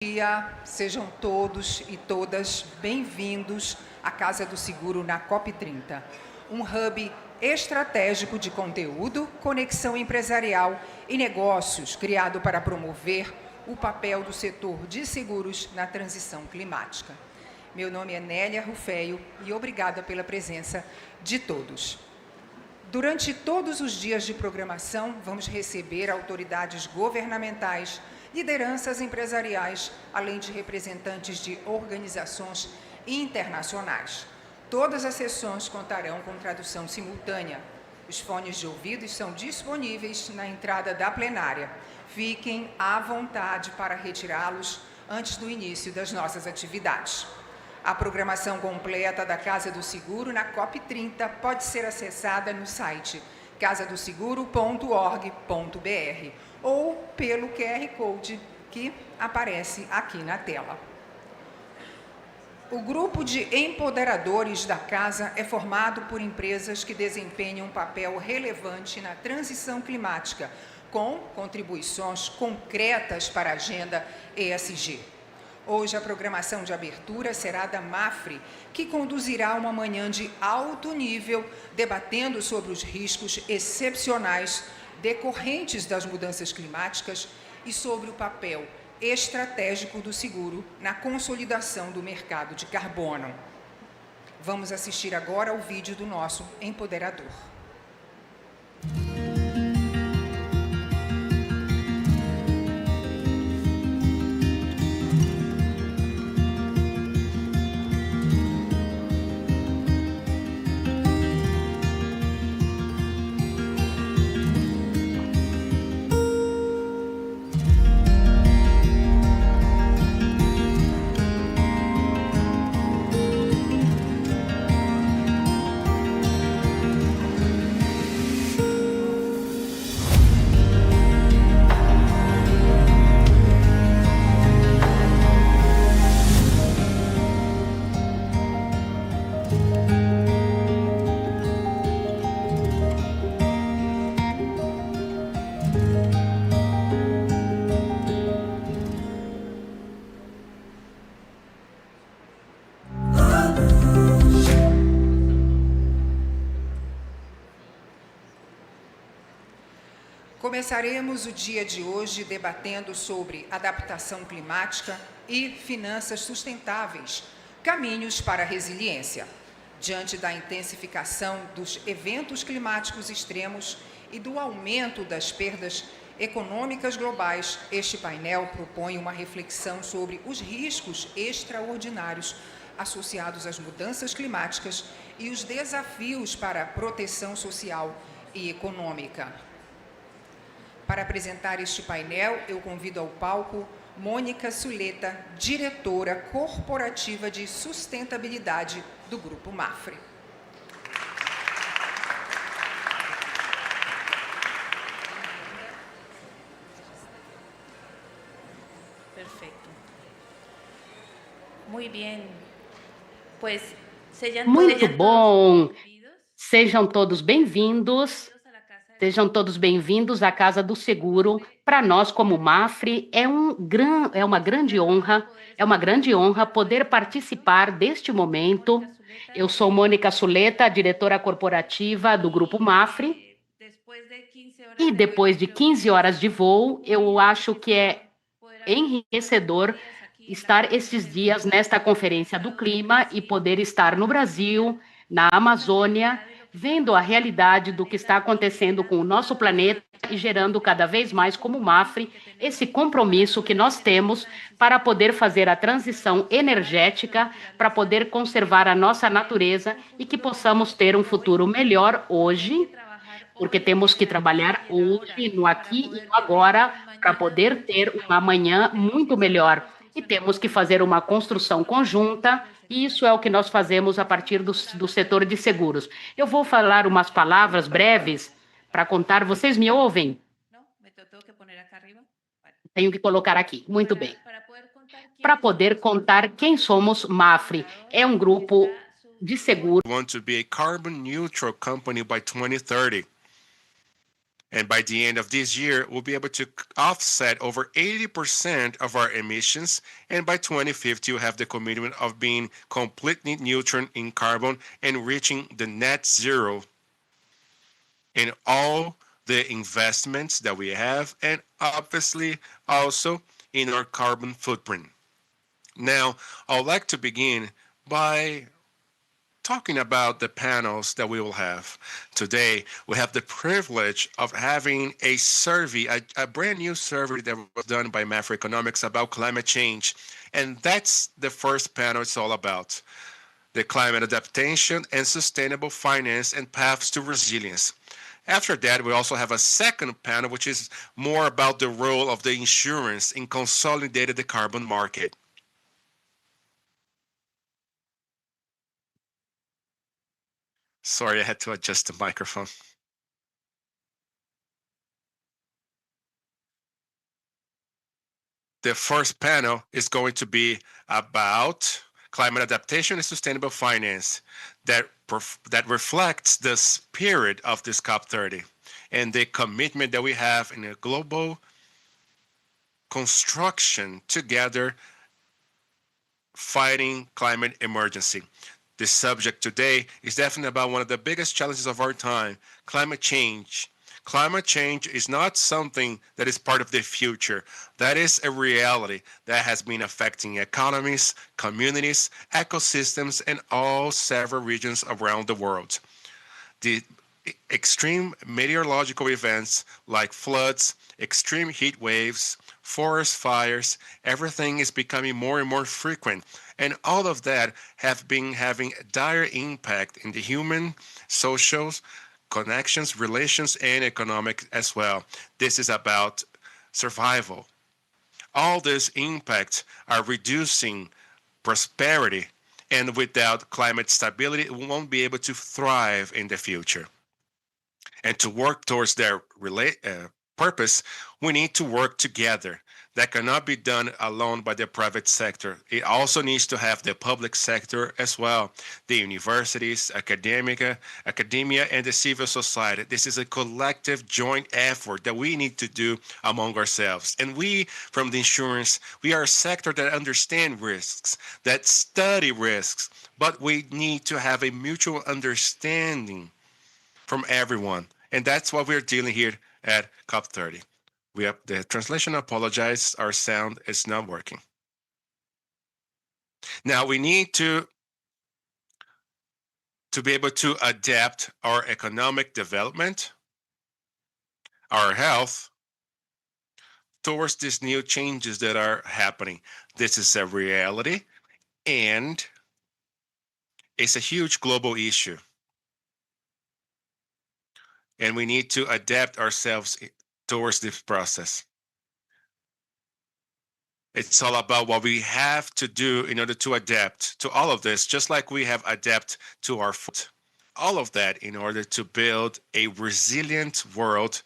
Dia, sejam todos e todas bem-vindos à Casa do Seguro na COP30, um hub estratégico de conteúdo, conexão empresarial e negócios criado para promover o papel do setor de seguros na transição climática. Meu nome é Nélia Rufeio e obrigada pela presença de todos. Durante todos os dias de programação, vamos receber autoridades governamentais, lideranças empresariais, além de representantes de organizações internacionais. Todas as sessões contarão com tradução simultânea. Os fones de ouvido estão disponíveis na entrada da plenária. Fiquem à vontade para retirá-los antes do início das nossas atividades. A programação completa da Casa do Seguro na COP30 pode ser acessada no site casadoseguro.org.br ou pelo QR Code que aparece aqui na tela. O grupo de empoderadores da Casa é formado por empresas que desempenham um papel relevante na transição climática, com contribuições concretas para a agenda ESG. Hoje, a programação de abertura será da Mapfre, que conduzirá uma manhã de alto nível, debatendo sobre os riscos excepcionais decorrentes das mudanças climáticas e sobre o papel estratégico do seguro na consolidação do mercado de carbono. Vamos assistir agora ao vídeo do nosso empoderador. Começaremos o dia de hoje debatendo sobre adaptação climática e finanças sustentáveis, caminhos para a resiliência. Diante da intensificação dos eventos climáticos extremos e do aumento das perdas econômicas globais, este painel propõe uma reflexão sobre os riscos extraordinários associados às mudanças climáticas e os desafios para a proteção social e econômica. Para apresentar este painel, eu convido ao palco Mônica Suleta, diretora corporativa de sustentabilidade do Grupo Mapfre. Perfeito. Muito bom. Sejam todos bem-vindos. Sejam todos bem-vindos à Casa do Seguro. Para nós, como Mapfre, é uma grande honra poder participar deste momento. Eu sou Mônica Suleta, diretora corporativa do Grupo Mapfre. E depois de 15 horas de voo, eu acho que é enriquecedor estar esses dias nesta Conferência do Clima e poder estar no Brasil, na Amazônia, vendo a realidade do que está acontecendo com o nosso planeta e gerando cada vez mais, como Mapfre, esse compromisso que nós temos para poder fazer a transição energética, para poder conservar a nossa natureza e que possamos ter um futuro melhor hoje, porque temos que trabalhar hoje, no aqui e no agora, para poder ter uma amanhã muito melhor. E temos que fazer uma construção conjunta, e isso é o que nós fazemos a partir do setor de seguros. Eu vou falar umas palavras breves para contar. Vocês me ouvem? Tenho que colocar aqui. Muito bem. Para poder contar quem somos, Mapfre é um grupo de seguro. We want to be a carbon neutral company by 2030. And by the end of this year, we'll be able to offset over 80% of our emissions. And by 2050, we'll have the commitment of being completely neutral in carbon and reaching the net zero in all the investments that we have, and obviously also in our carbon footprint. Now, I would like to begin by talking about the panels that we will have. Today, we have the privilege of having a survey, a brand new survey that was done by Mapfre Economics about climate change. And that's the first panel it's all about: the climate adaptation and sustainable finance and paths to resilience. After that, we also have a second panel, which is more about the role of the insurance in consolidating the carbon market. Sorry, I had to adjust the microphone. The first panel is going to be about climate adaptation and sustainable finance that reflects the spirit of this COP30 and the commitment that we have in a global construction together fighting climate emergency. The subject today is definitely about one of the biggest challenges of our time: climate change. Climate change is not something that is part of the future. That is a reality that has been affecting economies, communities, ecosystems, and all several regions around the world. The extreme meteorological events like floods, extreme heat waves, forest fires, everything is becoming more and more frequent. And all of that have been having a dire impact in the human, social connections, relations, and economic as well. This is about survival. All these impacts are reducing prosperity, and without climate stability, we won't be able to thrive in the future. And to work towards their purpose, we need to work together. That cannot be done alone by the private sector. It also needs to have the public sector as well, the universities, academia, and the civil society. This is a collective joint effort that we need to do among ourselves. And we, from the insurance, we are a sector that understand risks, that study risks, but we need to have a mutual understanding from everyone. And that's what we're dealing here at COP30. We have the translation. Apologize, our sound is not working. Now we need to be able to adapt our economic development, our health, towards these new changes that are happening. This is a reality, and it's a huge global issue. And we need to adapt ourselves towards this process. It's all about what we have to do in order to adapt to all of this, just like we have adapted to our food. All of that in order to build a resilient world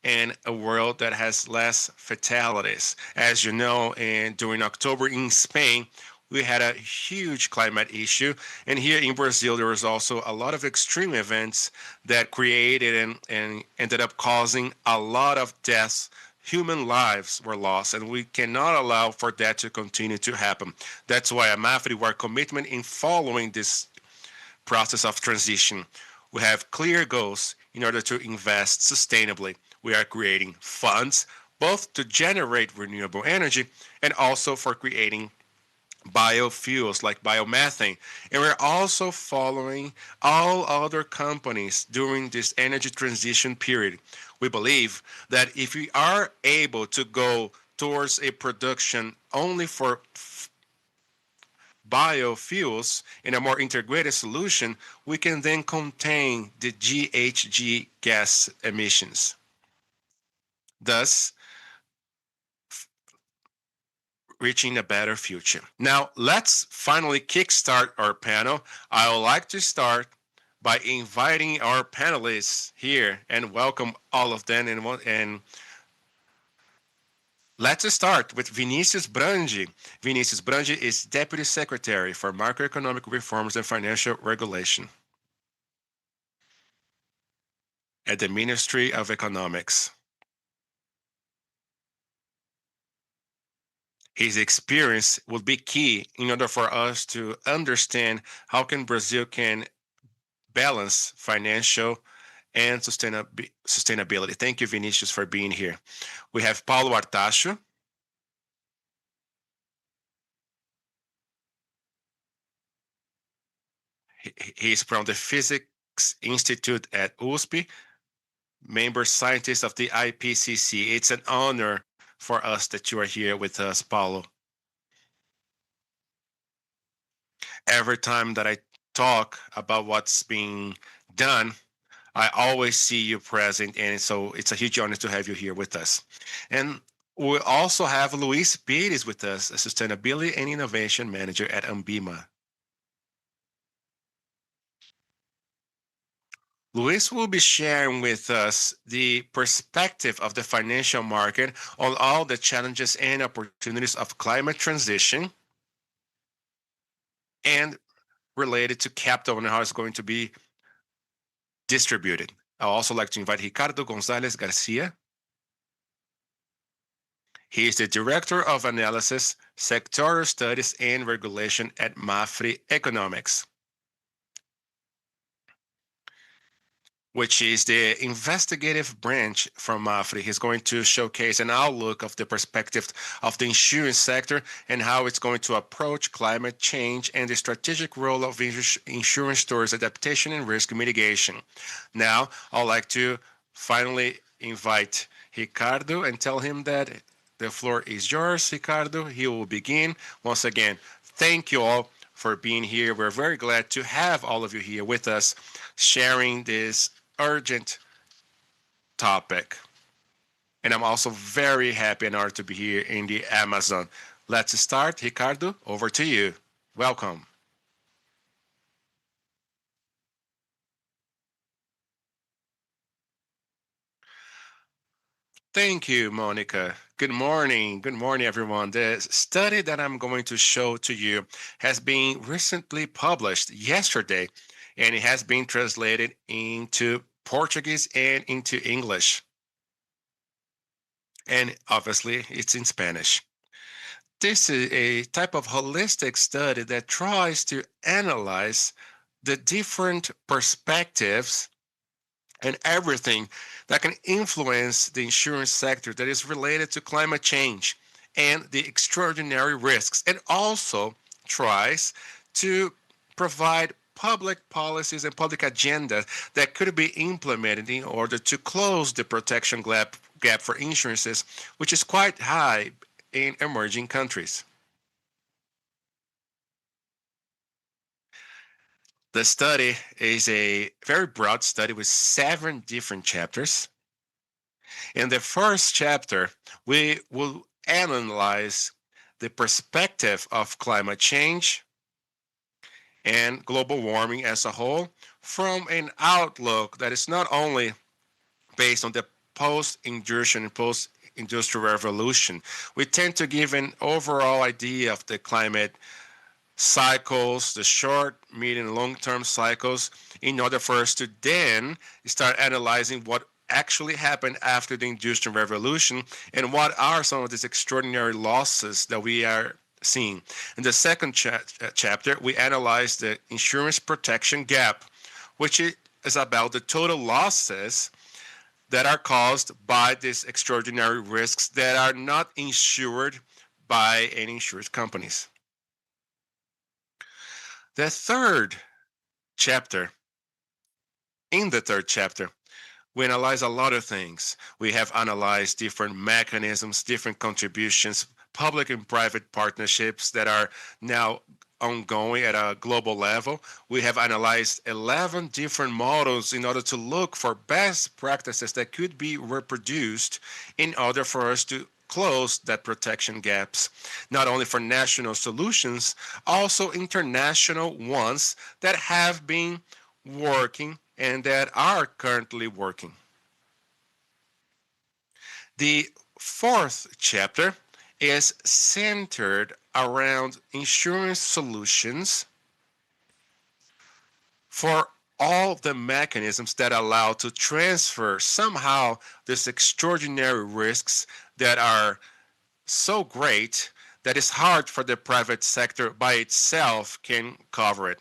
and a world that has less fatalities. As you know, during October in Spain, we had a huge climate issue. And here in Brazil, there was also a lot of extreme events that created and ended up causing a lot of deaths. Human lives were lost, and we cannot allow for that to continue to happen. That's why at Mapfre, we're commitment in following this process of transition. We have clear goals in order to invest sustainably. We are creating funds both to generate renewable energy and also for creating biofuels like biomethane. And we're also following all other companies during this energy transition period. We believe that if we are able to go towards a production only for biofuels in a more integrated solution, we can then contain the GHG gas emissions. Thus, reaching a better future. Now, let's finally kickstart our panel. I would like to start by inviting our panelists here and welcome all of them. And let's start with Vinicius Brangi. Vinicius Brangi is Deputy Secretary for Macroeconomic Reforms and Financial Regulation. at the Ministry of Economics. His experience will be key in order for us to understand how can Brazil can balance financial and sustainability. Thank you, Vinicius, for being here. We have Paulo Artacho. He's from the Physics Institute at USP, member scientist of the IPCC. It's an honor for us that you are here with us, Paulo. Every time that I talk about what's being done, I always see you present, and so it's a huge honor to have you here with us. And we also have Luis Pires with us, a Sustainability and Innovation Manager at Ambima. Luis will be sharing with us the perspective of the financial market on all the challenges and opportunities of climate transition and related to capital and how it's going to be distributed. I'd also like to invite Ricardo Gonzalez Garcia. He is the Director of Analysis, Sectoral Studies and Regulation at Mapfre Economics, which is the investigative branch from Mapfre. He's going to showcase an outlook of the perspective of the insurance sector and how it's going to approach climate change and the strategic role of insurance towards adaptation and risk mitigation. Now, I'd like to finally invite Ricardo and tell him that the floor is yours, Ricardo. He will begin. Once again, thank you all for being here. We're very glad to have all of you here with us sharing this urgent topic. And I'm also very happy and honored to be here in the Amazon. Let's start. Ricardo, over to you. Welcome. Thank you, Monica. Good morning. Good morning, everyone. The study that I'm going to show to you has been recently published yesterday, and it has been translated into Portuguese and into English. And obviously, it's in Spanish. This is a type of holistic study that tries to analyze the different perspectives and everything that can influence the insurance sector that is related to climate change and the extraordinary risks. It also tries to provide public policies and public agendas that could be implemented in order to close the protection gap for insurances, which is quite high in emerging countries. The study is a very broad study with 7 different chapters. In the first chapter, we will analyze the perspective of climate change and global warming as a whole from an outlook that is not only based on the post-industrial and post-industrial revolution. We tend to give an overall idea of the climate cycles, the short, medium, and long-term cycles, in order for us to then start analyzing what actually happened after the Industrial Revolution and what are some of these extraordinary losses that we are seeing. In the second chapter, we analyze the insurance protection gap, which is about the total losses that are caused by these extraordinary risks that are not insured by any insurance companies. In the third chapter, we analyze a lot of things. We have analyzed different mechanisms, different contributions, public and private partnerships that are now ongoing at a global level. We have analyzed 11 different models in order to look for best practices that could be reproduced in order for us to close that protection gaps, not only for national solutions, also international ones that have been working and that are currently working. The fourth chapter is centered around insurance solutions for all the mechanisms that allow to transfer somehow these extraordinary risks that are so great that it's hard for the private sector by itself can cover it.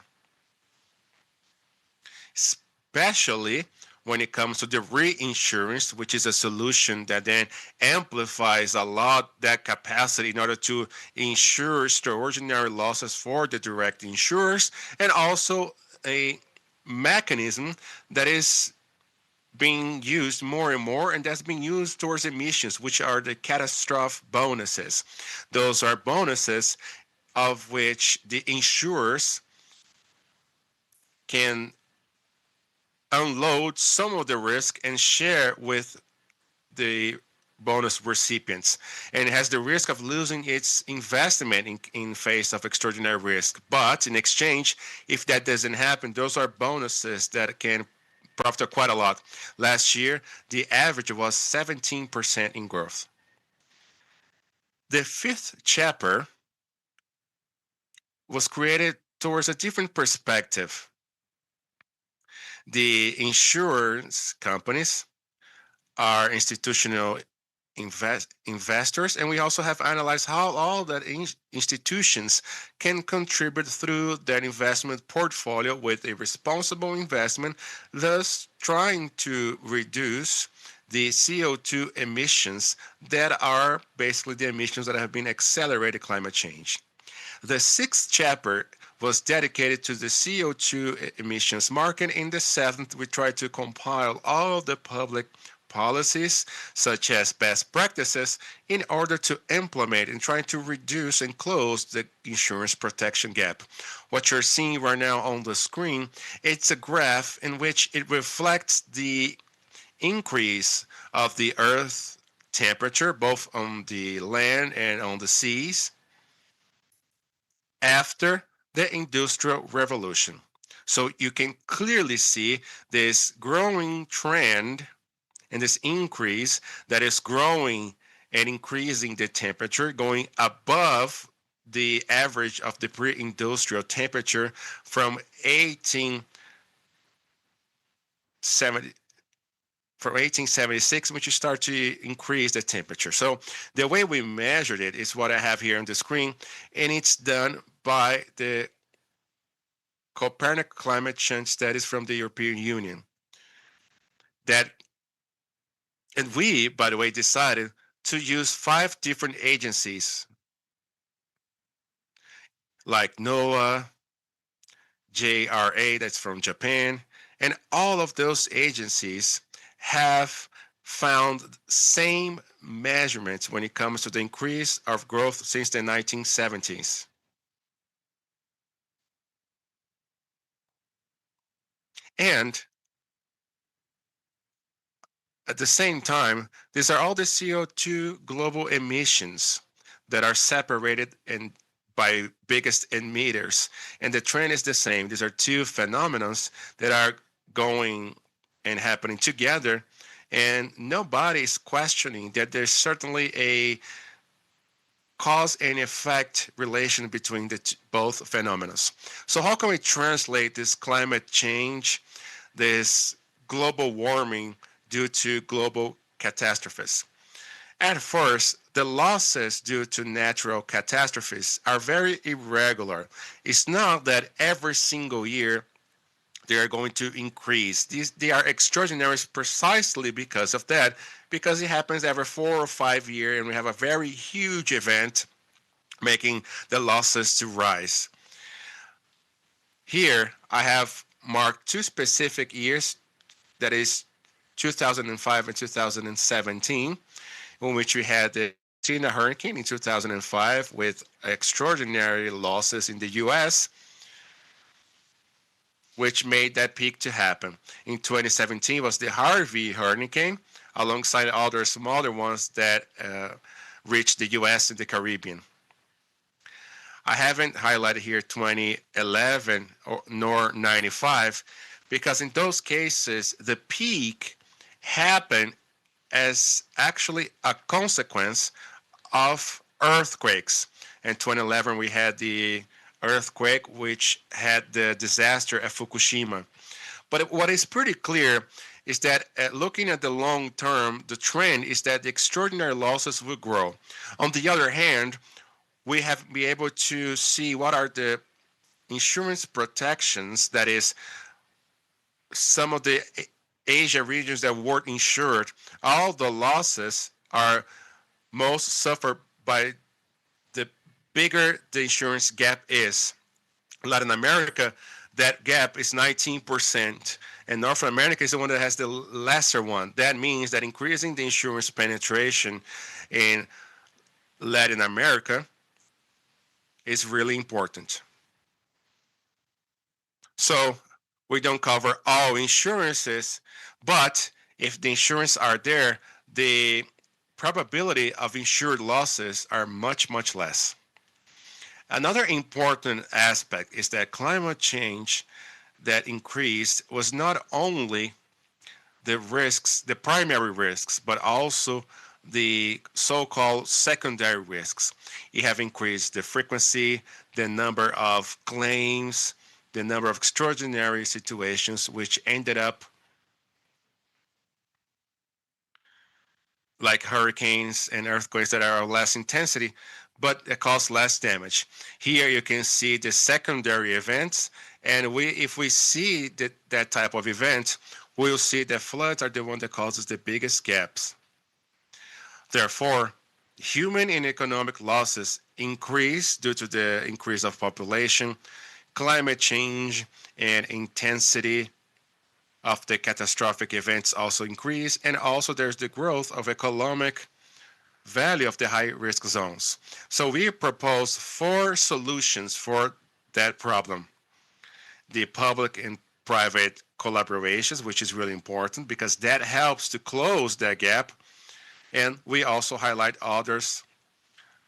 Especially when it comes to the reinsurance, which is a solution that then amplifies a lot that capacity in order to insure extraordinary losses for the direct insurers, and also a mechanism that is being used more and more, and that's being used towards emissions, which are the catastrophe bonuses. Those are bonuses of which the insurers can unload some of the risk and share with the bonus recipients, and it has the risk of losing its investment in face of extraordinary risk. But in exchange, if that doesn't happen, those are bonuses that can profit quite a lot. Last year, the average was 17% in growth. The fifth chapter was created towards a different perspective. The insurance companies are institutional investors, and we also have analyzed how all that institutions can contribute through their investment portfolio with a responsible investment, thus trying to reduce the CO2 emissions that are basically the emissions that have been accelerated climate change. The sixth chapter was dedicated to the CO2 emissions market. In the seventh, we tried to compile all the public policies, such as best practices, in order to implement and try to reduce and close the insurance protection gap. What you're seeing right now on the screen, it's a graph in which it reflects the increase of the Earth temperature, both on the land and on the seas, after the Industrial Revolution. So you can clearly see this growing trend and this increase that is growing and increasing the temperature, going above the average of the pre-industrial temperature from 1876, which you start to increase the temperature. So the way we measured it is what I have here on the screen, and it's done by the Copernic Climate Change Studies from the European Union. And we, by the way, decided to use 5 different agencies like NOAA, JRA, that's from Japan, and all of those agencies have found same measurements when it comes to the increase of growth since the 1970s. And at the same time, these are all the CO2 global emissions that are separated and by biggest emitters. And the trend is the same. These are two phenomena that are going and happening together. And nobody is questioning that there's certainly a cause and effect relation between the both phenomena. So how can we translate this climate change, this global warming due to global catastrophes? At first, the losses due to natural catastrophes are very irregular. It's not that every single year they are going to increase. They are extraordinary precisely because of that, because it happens every 4 or 5 years, and we have a very huge event making the losses to rise. Here, I have marked 2 specific years, that is 2005 and 2017, in which we had the Katrina hurricane in 2005 with extraordinary losses in the US, which made that peak to happen. In 2017 was the Harvey hurricane, alongside other smaller ones that reached the US and the Caribbean. I haven't highlighted here 2011 nor 95, because in those cases, the peak happened as actually a consequence of earthquakes. In 2011, we had the earthquake, which had the disaster at Fukushima. But what is pretty clear is that looking at the long term, the trend is that the extraordinary losses will grow. On the other hand, we have been able to see what are the insurance protections, that is, some of the Asia regions that weren't insured, all the losses are most suffered by the bigger the insurance gap is. Latin America, that gap is 19%, and North America is the one that has the lesser one. That means that increasing the insurance penetration in Latin America is really important. So we don't cover all insurances, but if the insurance are there, the probability of insured losses are much, much less. Another important aspect is that climate change that increased was not only the risks, the primary risks, but also the so-called secondary risks. It have increased the frequency, the number of claims, the number of extraordinary situations, which ended up like hurricanes and earthquakes that are of less intensity, but that cause less damage. Here you can see the secondary events, and if we see that type of event, we'll see that floods are the one that causes the biggest gaps. Therefore, human and economic losses increase due to the increase of population, climate change, and intensity of the catastrophic events also increase, and also there's the growth of economic value of the high-risk zones. So we propose 4 solutions for that problem. The public and private collaborations, which is really important because that helps to close that gap. And we also highlight others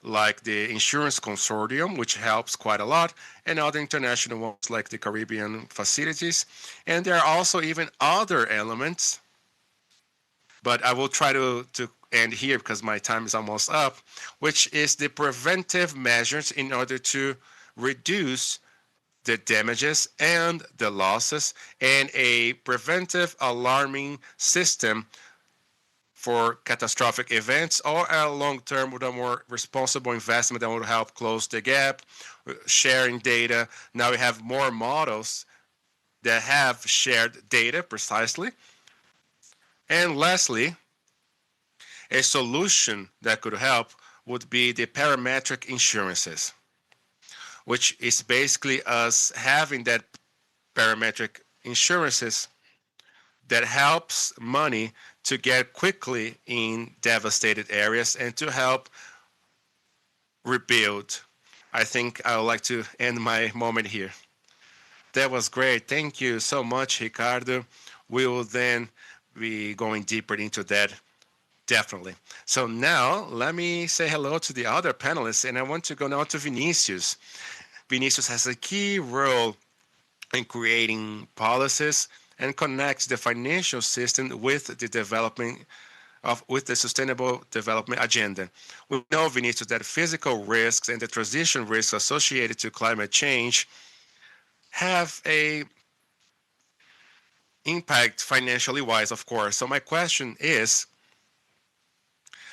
like the Insurance Consortium, which helps quite a lot, and other international ones like the Caribbean facilities. And there are also even other elements, but I will try to end here because my time is almost up, which is the preventive measures in order to reduce the damages and the losses, and a preventive alarming system for catastrophic events, or a long-term with a more responsible investment that will help close the gap, sharing data. Now we have more models that have shared data precisely. And lastly, a solution that could help would be the parametric insurances, which is basically us having that parametric insurances that helps money to get quickly in devastated areas and to help rebuild. I think I would like to end my moment here. That was great. Thank you so much, Ricardo. We will then be going deeper into that, definitely. So now let me say hello to the other panelists, and I want to go now to Vinicius. Vinicius has a key role in creating policies and connects the financial system with the development with the sustainable development agenda. We know, Vinicius, that physical risks and the transition risks associated to climate change have a impact financially wise, of course. So my question is,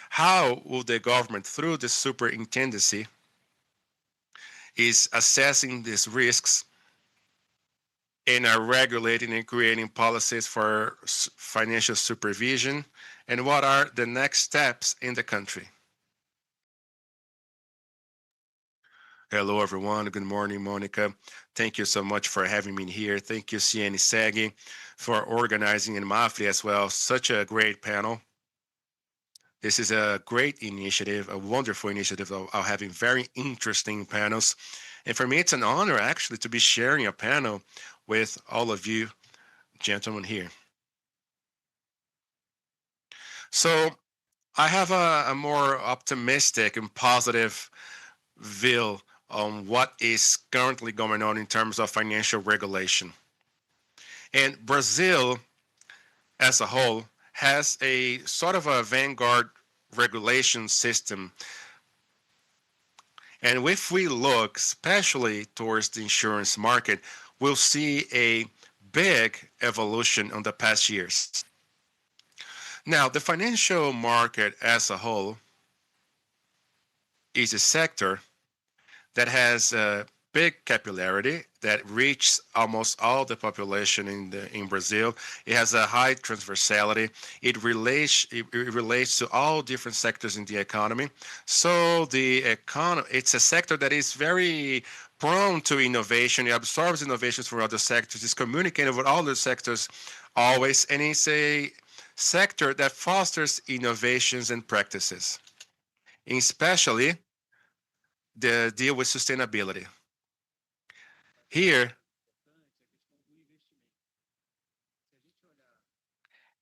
how will the government, through the superintendency, is assessing these risks and are regulating and creating policies for financial supervision, and what are the next steps in the country? Hello, everyone. Good morning, Monica. Thank you so much for having me here. Thank you, CNseg, for organizing, and Mapfre as well. Such a great panel. This is a great initiative, a wonderful initiative of having very interesting panels. And for me, it's an honor actually to be sharing a panel with all of you gentlemen here. So I have a more optimistic and positive view on what is currently going on in terms of financial regulation. And Brazil as a whole has a sort of a vanguard regulation system. And if we look especially towards the insurance market, we'll see a big evolution in the past years. Now, the financial market as a whole is a sector that has a big capillarity that reaches almost all the population in Brazil. It has a high transversality. It relates to all different sectors in the economy. So the economy, it's a sector that is very prone to innovation. It absorbs innovations from other sectors. It's communicating with all the sectors always, and it's a sector that fosters innovations and practices, especially the deal with sustainability. Here,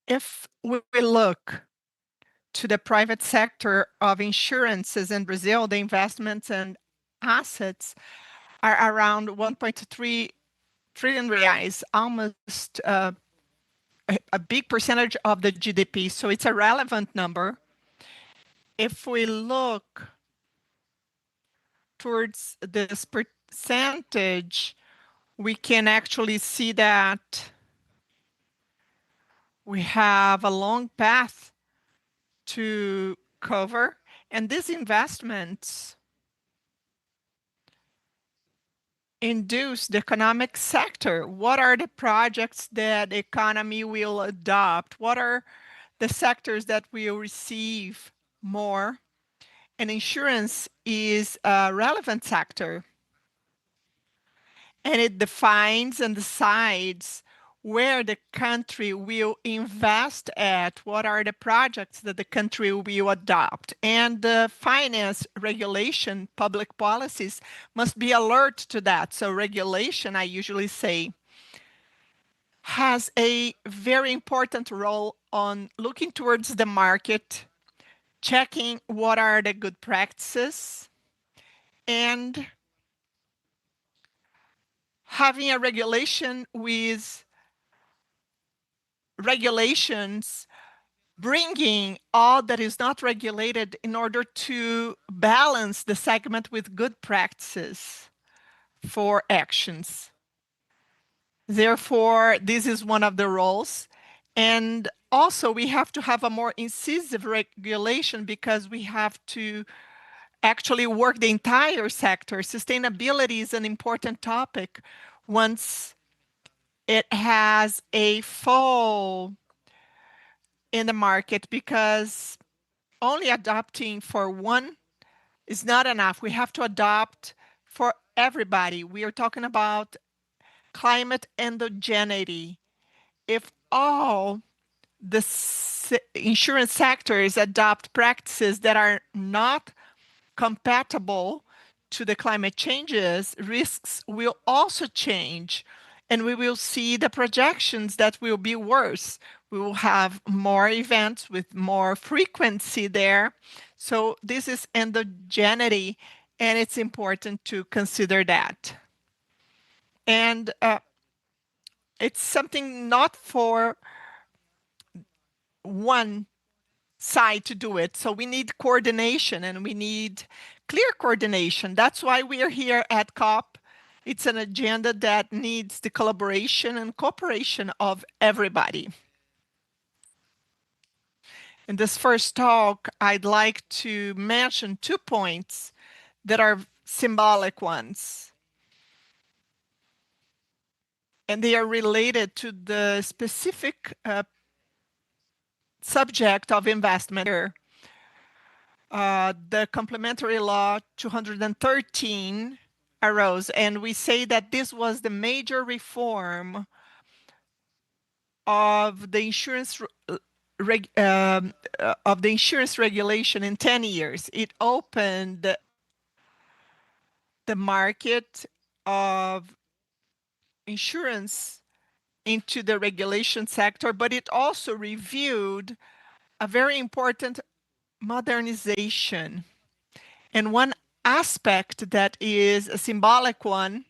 If we look to the private sector of insurances in Brazil, the investments and assets are around 1.3 trillion reais, almost a big percentage of the GDP. So it's a relevant number. If we look towards this percentage, we can actually see that we have a long path to cover, and these investments induce the economic sector. What are the projects that the economy will adopt? What are the sectors that will receive more? And insurance is a relevant sector, and it defines and decides where the country will invest at, what are the projects that the country will adopt. And the finance regulation, public policies must be alert to that. So regulation, I usually say, has a very important role on looking towards the market, checking what are the good practices, and having a regulation with regulations bringing all that is not regulated in order to balance the segment with good practices for actions. Therefore, this is one of the roles. And also, we have to have a more incisive regulation because we have to actually work the entire sector. Sustainability is an important topic once it has a fall in the market, because only adopting for one is not enough. We have to adopt for everybody. We are talking about climate endogeneity. If all the insurance sectors adopt practices that are not compatible to the climate changes, risks will also change, and we will see the projections that will be worse. We will have more events with more frequency there. So this is endogeneity, and it's important to consider that. And it's something not for one side to do it. So we need coordination, and we need clear coordination. That's why we are here at COP. It's an agenda that needs the collaboration and cooperation of everybody. In this first talk, I'd like to mention 2 points that are symbolic ones. And they are related to the specific subject of investment here. The complementary law 213 arose, and we say that this was the major reform of the insurance regulation in 10 years. It opened the market of insurance into the regulation sector, but it also reviewed a very important modernization. And one aspect that is a symbolic one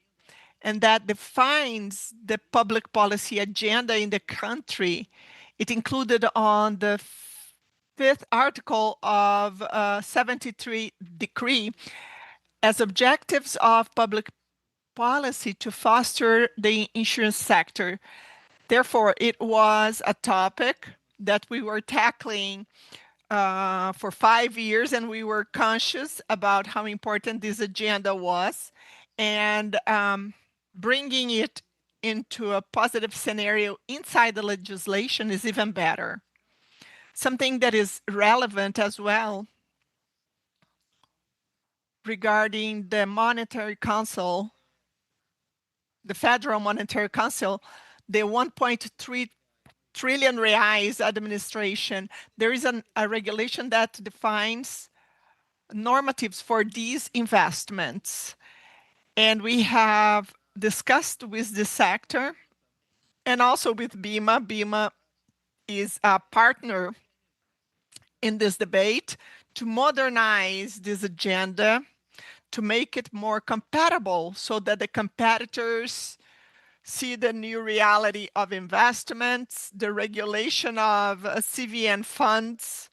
and that defines the public policy agenda in the country, it included on the 5th article of 73 decree as objectives of public policy to foster the insurance sector. Therefore, it was a topic that we were tackling for 5 years, and we were conscious about how important this agenda was, and bringing it into a positive scenario inside the legislation is even better. Something that is relevant as well regarding the Monetary Council, the Federal Monetary Council, the 1.3 trillion reais administration, there is a regulation that defines normatives for these investments. And we have discussed with the sector and also with BIMA. BIMA is a partner in this debate to modernize this agenda, to make it more compatible so that the competitors see the new reality of investments, the regulation of CVN funds,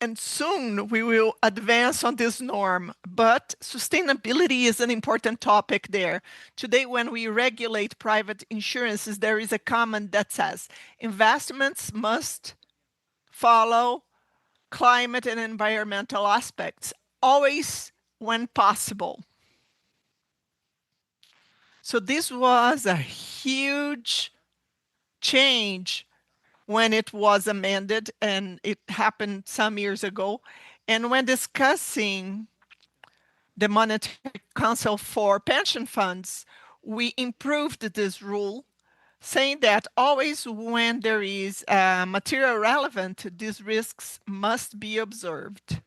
and soon we will advance on this norm. But sustainability is an important topic there. Today, when we regulate private insurances, there is a comment that says investments must follow climate and environmental aspects, always when possible. So this was a huge change when it was amended, and it happened some years ago. And when discussing the Monetary Council for pension funds, we improved this rule, saying that always when there is material relevant, these risks must be observed.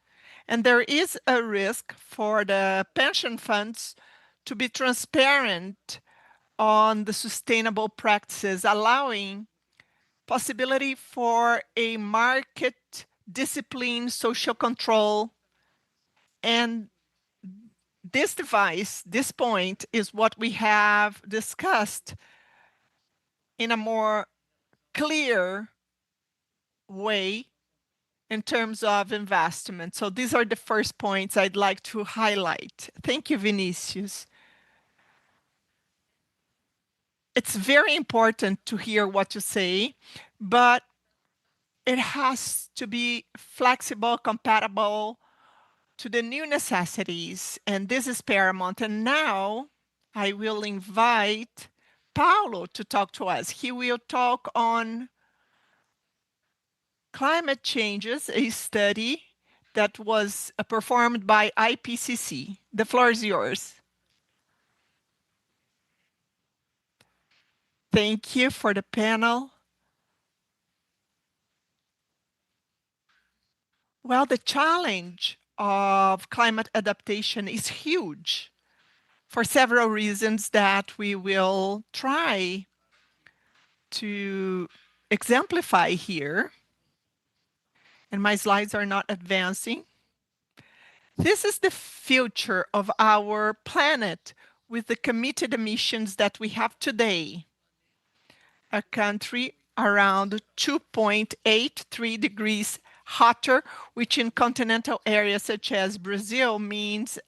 And there is a risk for the pension funds to be transparent on the sustainable practices, allowing possibility for a market discipline, social control. And this device, this point, is what we have discussed in a more clear way in terms of investment. So these are the first points I'd like to highlight. Thank you, Vinicius. It's very important to hear what you say, but it has to be flexible, compatible to the new necessities, and this is paramount. And now I will invite Paulo to talk to us. He will talk on climate changes, a study that was performed by IPCC. The floor is yours. Thank you for the panel. Well, the challenge of climate adaptation is huge for several reasons that we will try to exemplify here. And my slides are not advancing. This is the future of our planet with the committed emissions that we have today. A country around 2.83 degrees hotter, which in continental areas such as Brazil means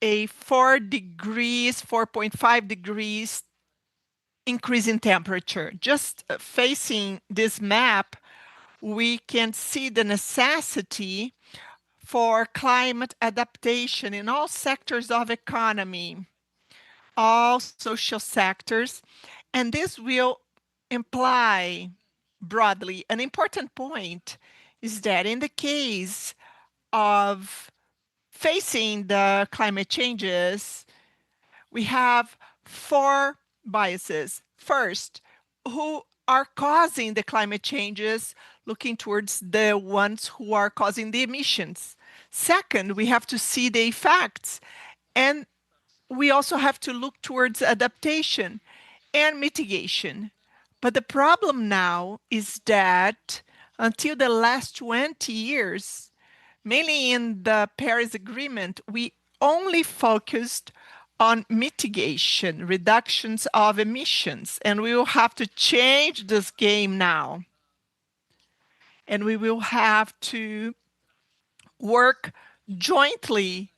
a 4.5 degrees increase in temperature. Just facing this map, we can see the necessity for climate adaptation in all sectors of economy, all social sectors, and this will imply broadly. An important point is that in the case of facing the climate changes, we have 4 biases. First, who are causing the climate changes, looking towards the ones who are causing the emissions. Second, we have to see the effects, and we also have to look towards adaptation and mitigation. But the problem now is that until the last 20 years, mainly in the Paris Agreement, we only focused on mitigation, reductions of emissions, and we will have to change this game now. And we will have to work jointly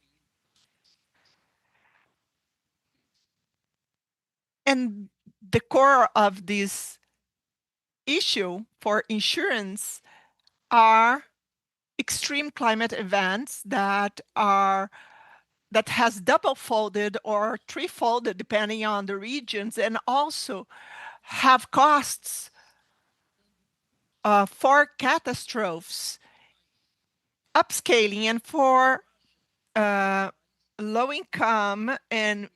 And the core of this issue for insurance are extreme climate events that has double-folded or three-folded depending on the regions, and also have costs for catastrophes, upscaling, and for low income and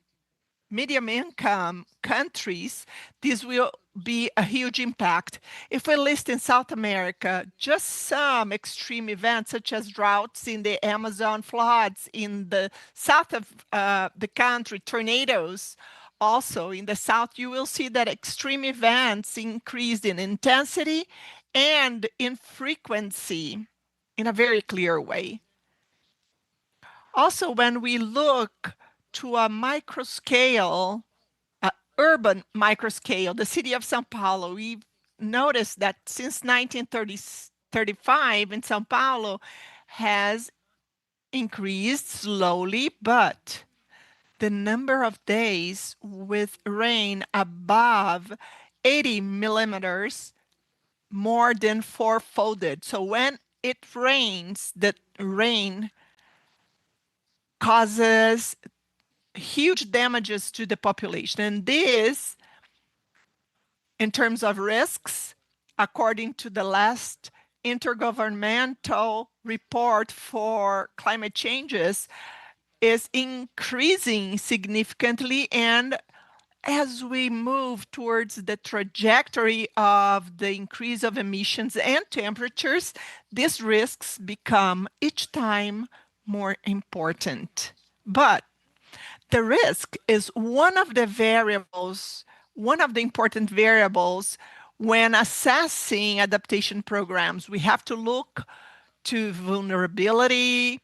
medium income countries, this will be a huge impact. If we list in South America just some extreme events such as droughts in the Amazon, floods in the south of the country, tornadoes also in the south, you will see that extreme events increased in intensity and in frequency in a very clear way. Also, when we look to a micro scale, urban micro scale, the city of São Paulo, we've noticed that since 1935 in São Paulo has increased slowly, but the number of days with rain above 80 millimeters more than fourfolded. So when it rains, the rain causes huge damages to the population. And this, in terms of risks, according to the last intergovernmental report for climate changes, is increasing significantly. And as we move towards the trajectory of the increase of emissions and temperatures, these risks become each time more important. But the risk is one of the variables, one of the important variables when assessing adaptation programs. We have to look to vulnerability,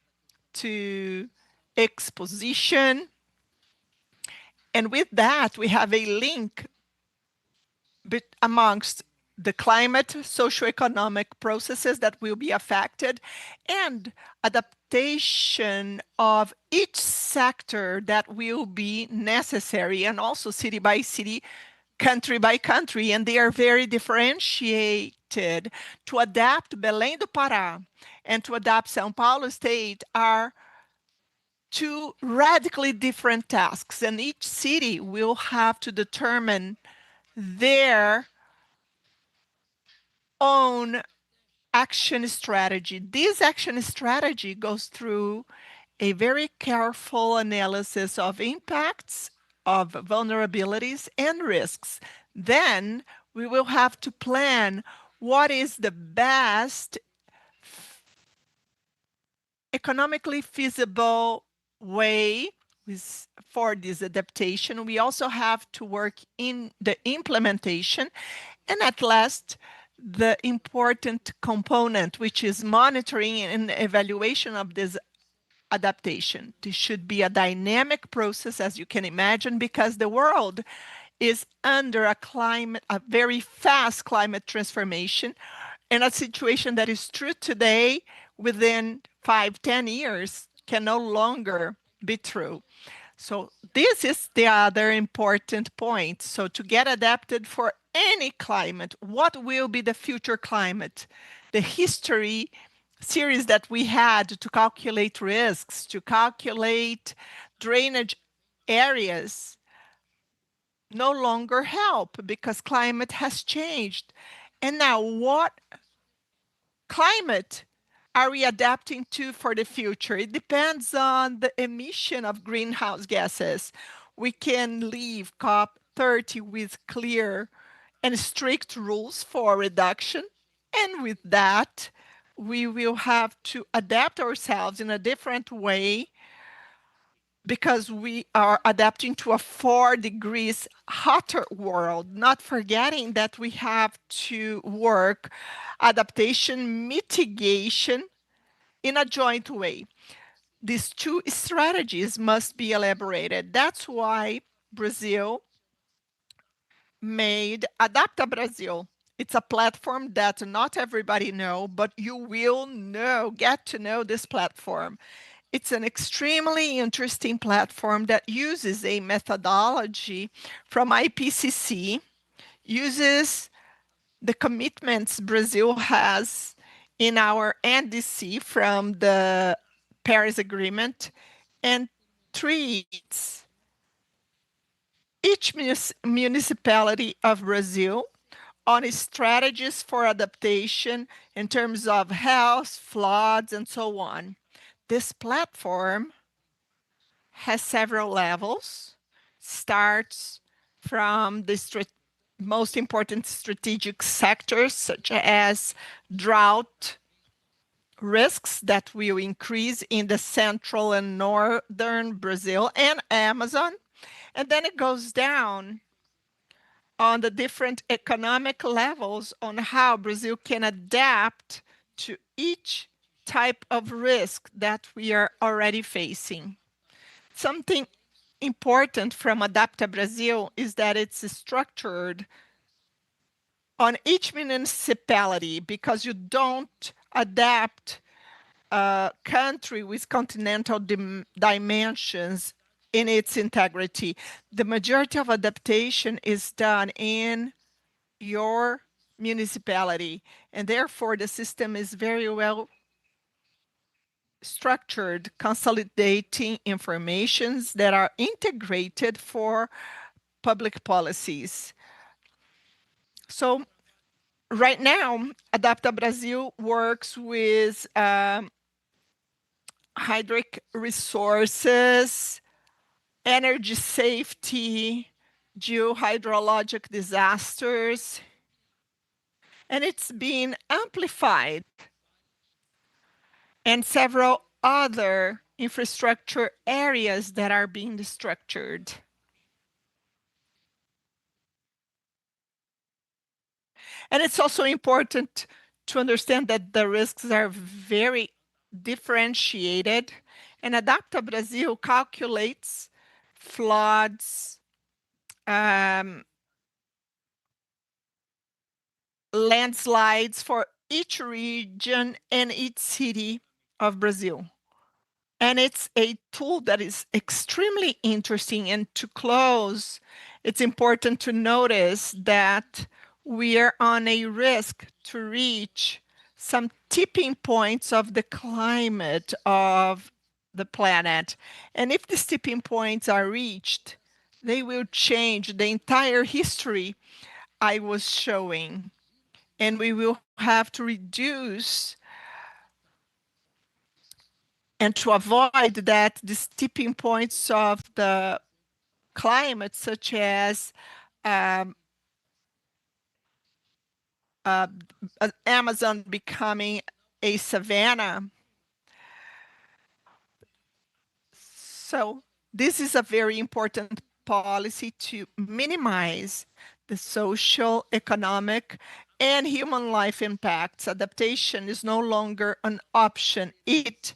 to exposition. And with that, we have a link amongst the climate, socioeconomic processes that will be affected, and adaptation of each sector that will be necessary, and also city by city, country by country, and they are very differentiated. To adapt Belém do Pará and to adapt São Paulo State are two radically different tasks, and each city will have to determine their own action strategy. This action strategy goes through a very careful analysis of impacts, of vulnerabilities and risks. Then we will have to plan what is the best economically feasible way for this adaptation. We also have to work in the implementation, and at last, the important component, which is monitoring and evaluation of this adaptation. This should be a dynamic process, as you can imagine, because the world is under a very fast climate transformation, and a situation that is true today within 5-10 years can no longer be true. So this is the other important point. So to get adapted for any climate, what will be the future climate? The history series that we had to calculate risks, to calculate drainage areas, no longer help because climate has changed. And now what climate are we adapting to for the future? It depends on the emission of greenhouse gases. We can leave COP30 with clear and strict rules for reduction. And with that, we will have to adapt ourselves in a different way because we are adapting to a 4 degrees hotter world, not forgetting that we have to work adaptation mitigation in a joint way. These two strategies must be elaborated. That's why Brazil made Adapta Brazil. It's a platform that not everybody know, but you will get to know this platform. it's an extremely interesting platform that uses a methodology from IPCC, uses the commitments Brazil has in our NDC from the Paris Agreement, and treats each municipality of Brazil on strategies for adaptation in terms of health, floods, and so on. This platform has several levels, starts from the most important strategic sectors, such as drought risks that will increase in the central and northern Brazil and Amazon. And then it goes down on the different economic levels on how Brazil can adapt to each type of risk that we are already facing. Something important from Adapta Brazil is that it's structured on each municipality, because you don't adapt a country with continental dimensions in its integrity. The majority of adaptation is done in your municipality, and therefore the system is very well structured, consolidating informations that are integrated for public policies. So right now, Adapta Brazil works with hydric resources, energy safety, geohydrologic disasters, and it's been amplified, and several other infrastructure areas that are being structured. And it's also important to understand that the risks are very differentiated, and Adapta Brazil calculates floods, landslides for each region and each city of Brazil. And it's a tool that is extremely interesting. And to close, it's important to notice that we are on a risk to reach some tipping points of the climate of the planet. And if these tipping points are reached, they will change the entire history I was showing. And we will have to reduce and to avoid that these tipping points of the climate, such as Amazon becoming a savanna. So this is a very important policy to minimize the social, economic, and human life impacts. Adaptation is no longer an option. It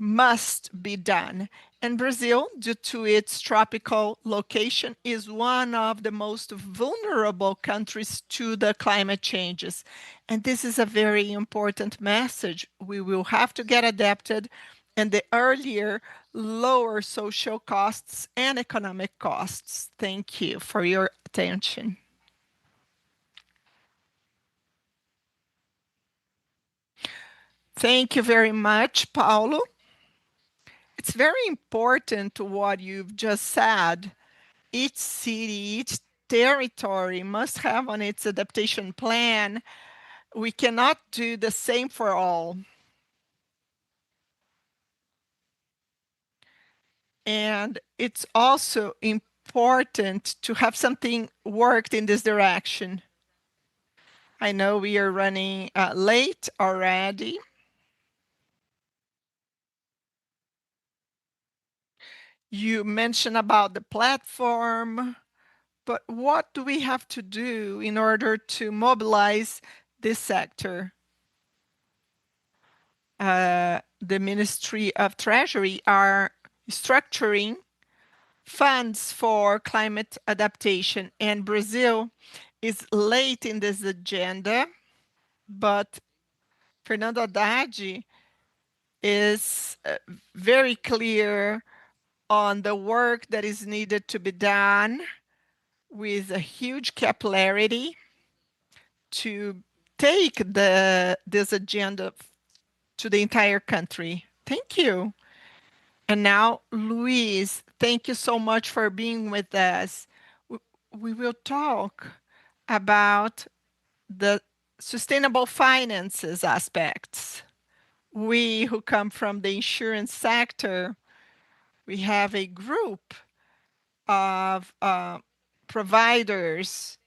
must be done. And Brazil, due to its tropical location, is one of the most vulnerable countries to the climate changes. And this is a very important message. We will have to get adapted, and the earlier, lower social costs and economic costs. Thank you for your attention. Thank you very much, Paulo. It's very important what you've just said. Each city, each territory must have on its adaptation plan. We cannot do the same for all. And it's also important to have something worked in this direction. I know we are running late already. You mentioned about the platform, but what do we have to do in order to mobilize this sector? The Ministry of Treasury are structuring funds for climate adaptation, and Brazil is late in this agenda, but Fernando Haddad is very clear on the work that is needed to be done with a huge capillarity to take this agenda to the entire country. Thank you. And now, Luis, thank you so much for being with us. We will talk about the sustainable finances aspects. We who come from the insurance sector, we have a group of providers.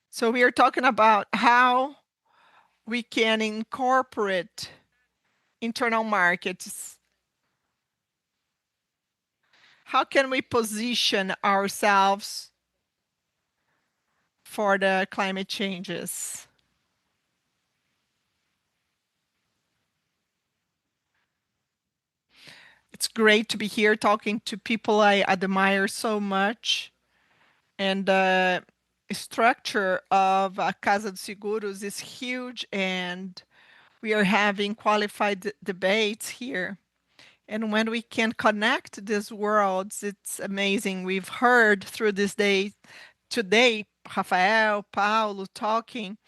So we are talking about how we can incorporate internal markets. How can we position ourselves for the climate changes? It's great to be here talking to people I admire so much. And the structure of Casa dos Seguros is huge, and we are having qualified debates here. And when we can connect these worlds, it's amazing. We've heard through this day today, Rafael, Paulo talking,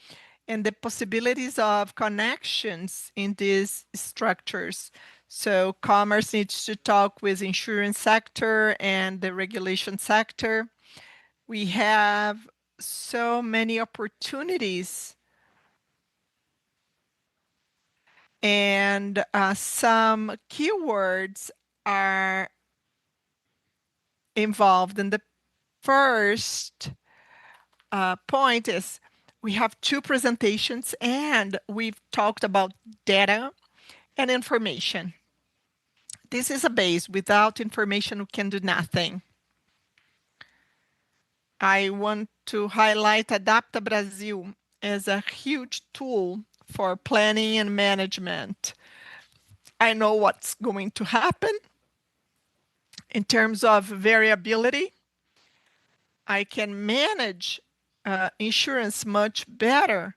and the possibilities of connections in these structures. So commerce needs to talk with insurance sector and the regulation sector. We have so many opportunities, and some keywords are involved. And the first point is we have two presentations, and we've talked about data and information. This is a base. Without information, we can do nothing. I want to highlight Adapta Brasil as a huge tool for planning and management. I know what's going to happen in terms of variability. I can manage insurance much better,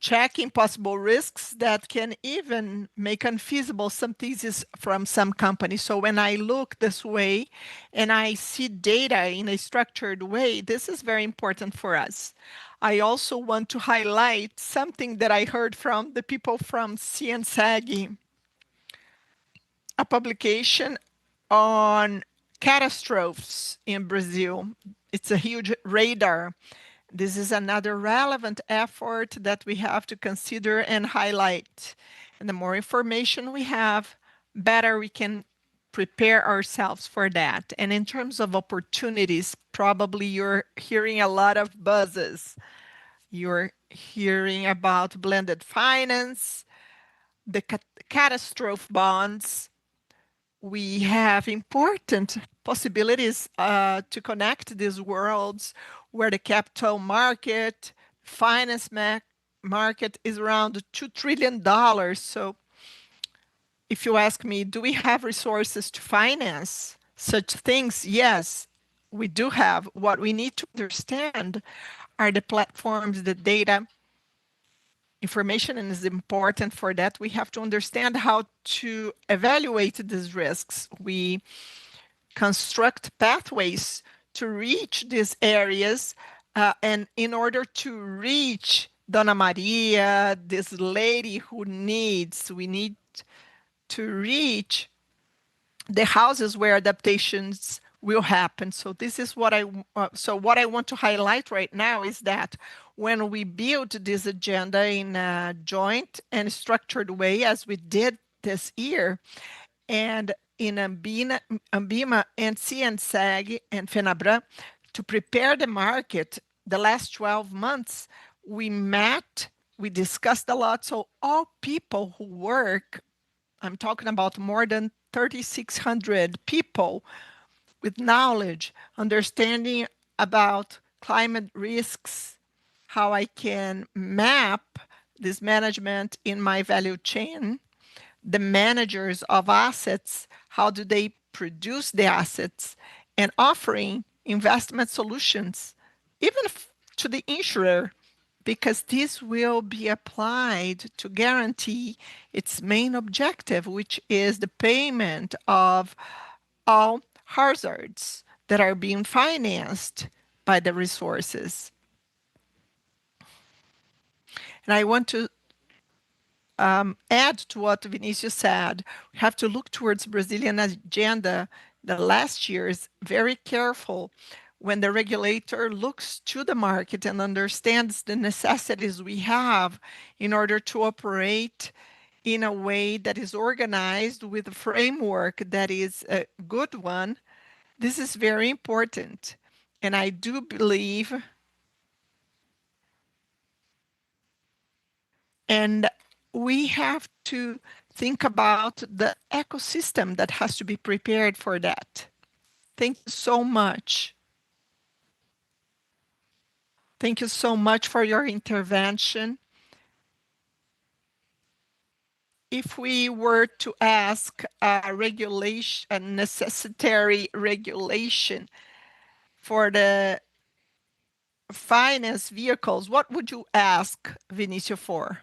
checking possible risks that can even make unfeasible some theses from some companies. So when I look this way and I see data in a structured way, this is very important for us. I also want to highlight something that I heard from the people from CNseg, a publication on catastrophes in Brazil. It's a huge radar. This is another relevant effort that we have to consider and highlight. And the more information we have, better we can prepare ourselves for that. And in terms of opportunities, probably you're hearing a lot of buzzes. You're hearing about blended finance, the catastrophe bonds. We have important possibilities to connect these worlds where the capital market, finance market is around $2 trillion. So if you ask me, do we have resources to finance such things? Yes, we do have. What we need to understand are the platforms, the data, information, and is important for that. We have to understand how to evaluate these risks. We construct pathways to reach these areas, and in order to reach Dona Maria, this lady who we need to reach the houses where adaptations will happen. So this is what what I want to highlight right now is that when we build this agenda in a joint and structured way, as we did this year, and in Ambima and CNseg and FENABRA, to prepare the market, the last 12 months, we met, we discussed a lot. So all people who work, I'm talking about more than 3,600 people with knowledge, understanding about climate risks, how I can map this management in my value chain, the managers of assets, how do they produce the assets, and offering investment solutions, even to the insurer, because this will be applied to guarantee its main objective, which is the payment of all hazards that are being financed by the resources. And I want to add to what Vinicius said. We have to look towards Brazilian agenda. The last year is very careful when the regulator looks to the market and understands the necessities we have in order to operate in a way that is organized with a framework that is a good one. This is very important. And I do believe, and we have to think about the ecosystem that has to be prepared for that. Thank you so much. Thank you so much for your intervention. If we were to ask a regulation, a necessary regulation for the finance vehicles, what would you ask, Vinicio, for?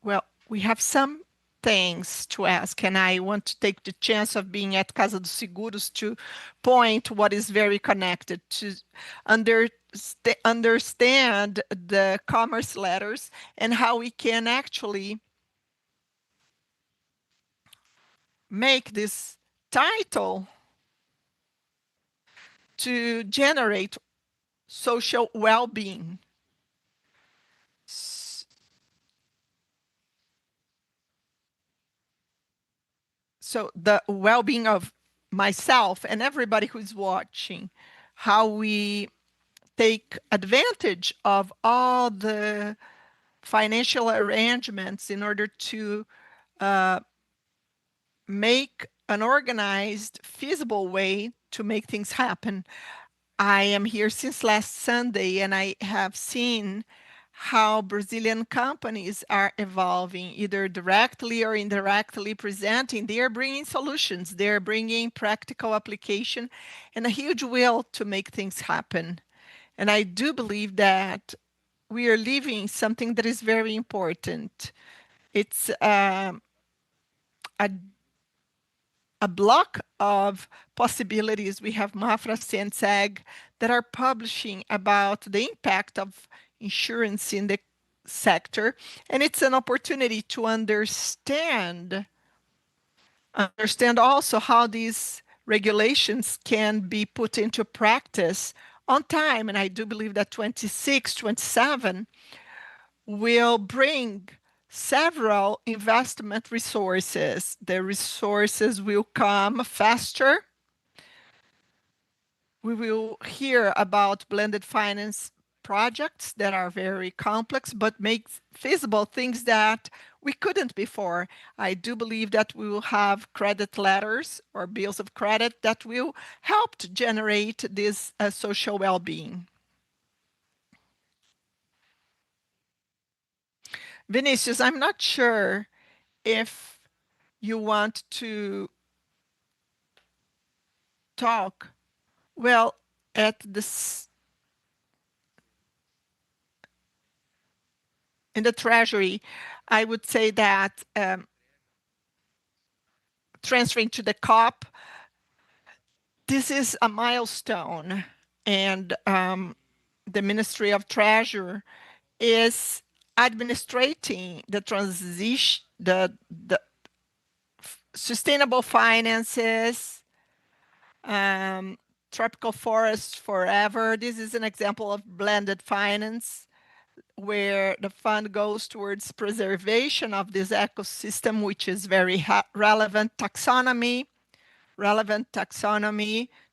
Well, we have some things to ask, and I want to take the chance of being at Casa dos Seguros to point what is very connected to understand the commerce letters and how we can actually make this title to generate social well-being. So the well-being of myself and everybody who's watching, how we take advantage of all the financial arrangements in order to make an organized, feasible way to make things happen. I am here since last Sunday, and I have seen how Brazilian companies are evolving, either directly or indirectly presenting. They are bringing solutions, they're bringing practical application, and a huge will to make things happen. And I do believe that we are leaving something that is very important. It's a block of possibilities. We have Mapfre, CNseg that are publishing about the impact of insurance in the sector, and it's an opportunity to understand also how these regulations can be put into practice on time. And I do believe that 26, 27 will bring several investment resources. The resources will come faster. We will hear about blended finance projects that are very complex, but make feasible things that we couldn't before. I do believe that we will have credit letters or bills of credit that will help to generate this social well-being. Vinicius, I'm not sure if you want to talk. Well, at this in the Treasury, I would say that transferring to the COP, this is a milestone, and the Ministry of Treasury is administrating the transition, the sustainable finances, tropical forests forever. This is an example of blended finance, where the fund goes towards preservation of this ecosystem, which is very relevant taxonomy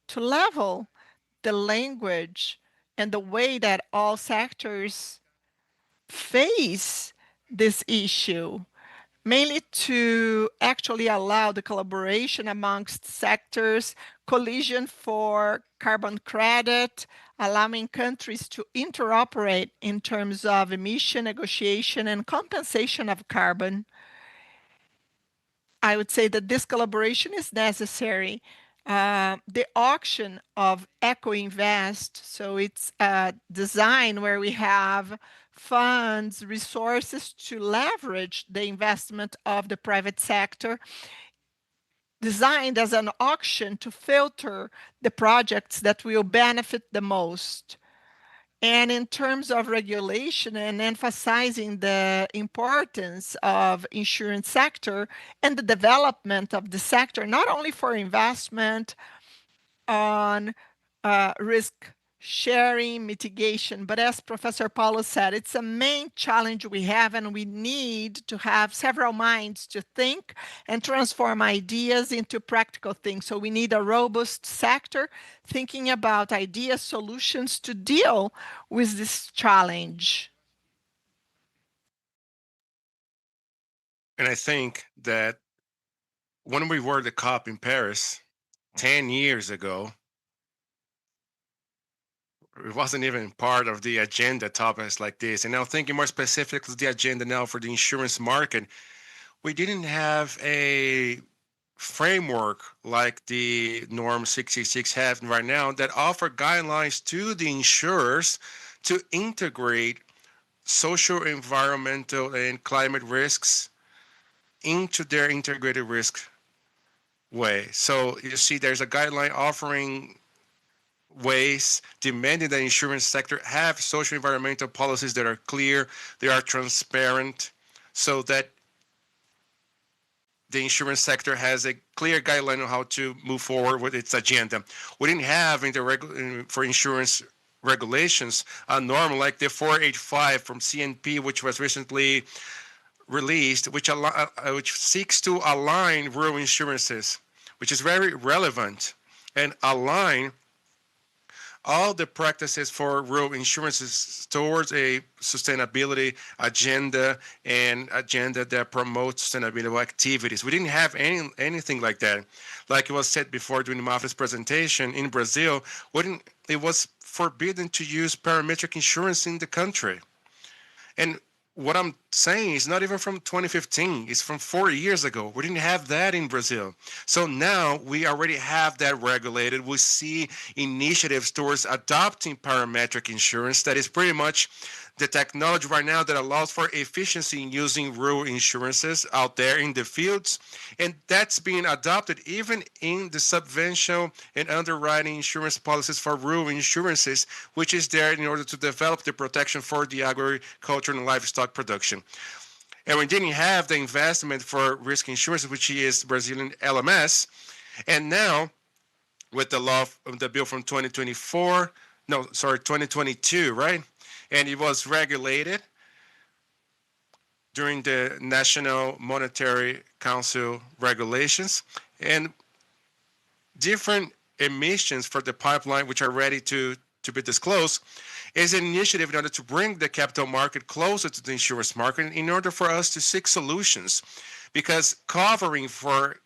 to level the language and the way that all sectors face this issue, mainly to actually allow the collaboration amongst sectors, collision for carbon credit, allowing countries to interoperate in terms of emission negotiation and compensation of carbon. I would say that this collaboration is necessary. the auction of Eco Invest. So it's a design where we have funds, resources to leverage the investment of the private sector, designed as an auction to filter the projects that will benefit the most. And in terms of regulation and emphasizing the importance of insurance sector and the development of the sector, not only for investment on risk sharing, mitigation, but as Professor Paulo said, it's a main challenge we have, and we need to have several minds to think and transform ideas into practical things. So we need a robust sector thinking about idea solutions to deal with this challenge. And I think that when we were at the COP in Paris 10 years ago, it wasn't even part of the agenda topics like this. And now thinking more specifically the agenda now for the insurance market, we didn't have a framework like the norm 66 have right now that offer guidelines to the insurers to integrate social, environmental, and climate risks into their integrated risk way. So you see there's a guideline offering ways demanding the insurance sector have social environmental policies that are clear, they are transparent, so that the insurance sector has a clear guideline on how to move forward with its agenda. We didn't have for insurance regulations a norm like the 485 from CNP, which was recently released, which seeks to align rural insurances, which is very relevant, and align all the practices for rural insurances towards a sustainability agenda and agenda that promotes sustainability activities. We didn't have anything like that. Like it was said before during Mapfre's presentation, in Brazil, it was forbidden to use parametric insurance in the country. And what I'm saying is not even from 2015, it's from 4 years ago. We didn't have that in Brazil. So now we already have that regulated. We see initiatives towards adopting parametric insurance that is pretty much the technology right now that allows for efficiency in using rural insurances out there in the fields. And that's being adopted even in the subvention and underwriting insurance policies for rural insurances, which is there in order to develop the protection for the agriculture and livestock production. And we didn't have the investment for risk insurance, which is Brazilian LMS. And now, with the law, the bill from 2022, right? And it was regulated during the National Monetary Council regulations, and different emissions for the pipeline, which are ready to be disclosed, is an initiative in order to bring the capital market closer to the insurance market in order for us to seek solutions, because covering for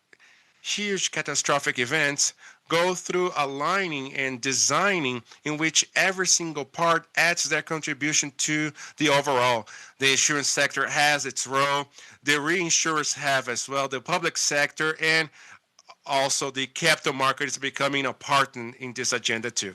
huge catastrophic events go through aligning and designing in which every single part adds their contribution to the overall. The insurance sector has its role, the reinsurers have as well, the public sector, and also the capital market is becoming a partner in this agenda too.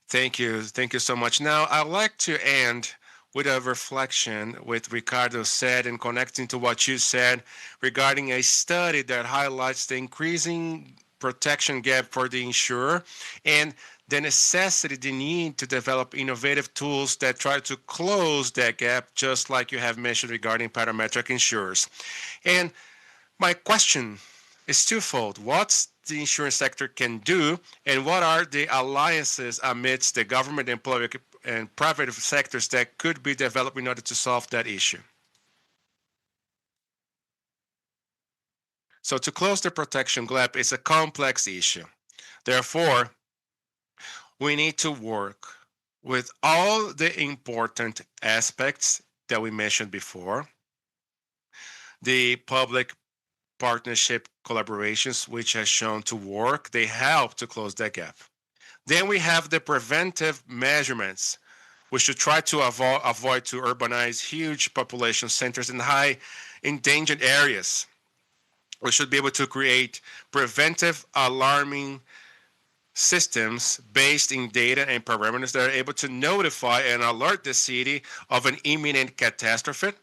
Thank you so much. Now I'd like to end with a reflection with Ricardo said and connecting to what you said regarding a study that highlights the increasing protection gap for the insurer and the necessity, the need to develop innovative tools that try to close that gap, just like you have mentioned regarding parametric insurers. And my question is twofold. What's the insurance sector can do, and what are the alliances amidst the government and public and private sectors that could be developed in order to solve that issue? So to close the protection gap is a complex issue. Therefore, we need to work with all the important aspects that we mentioned before, the public partnership collaborations, which has shown to work, they help to close that gap. Then we have the preventive measurements, which should try to avoid to urbanize huge population centers in high endangered areas. We should be able to create preventive alarming systems based in data and parameters that are able to notify and alert the city of an imminent catastrophe.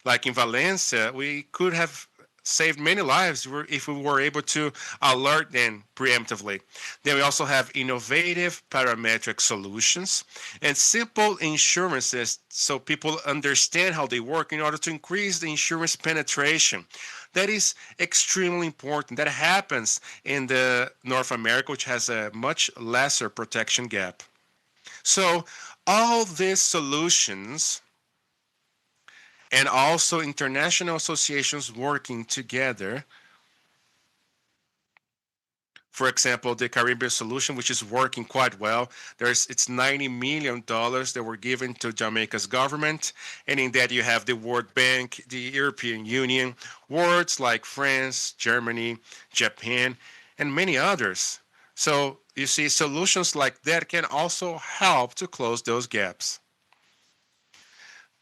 Like in Valencia, we could have saved many lives if we were able to alert them preemptively. Then we also have innovative parametric solutions and simple insurances so people understand how they work in order to increase the insurance penetration. That is extremely important. That happens in the North America, which has a much lesser protection gap. So all these solutions and also international associations working together. For example, the Caribbean solution, which is working quite well. It's $90 million that were given to Jamaica's government. And in that you have the World Bank, the European Union, words like France, Germany, Japan, and many others. So you see, solutions like that can also help to close those gaps.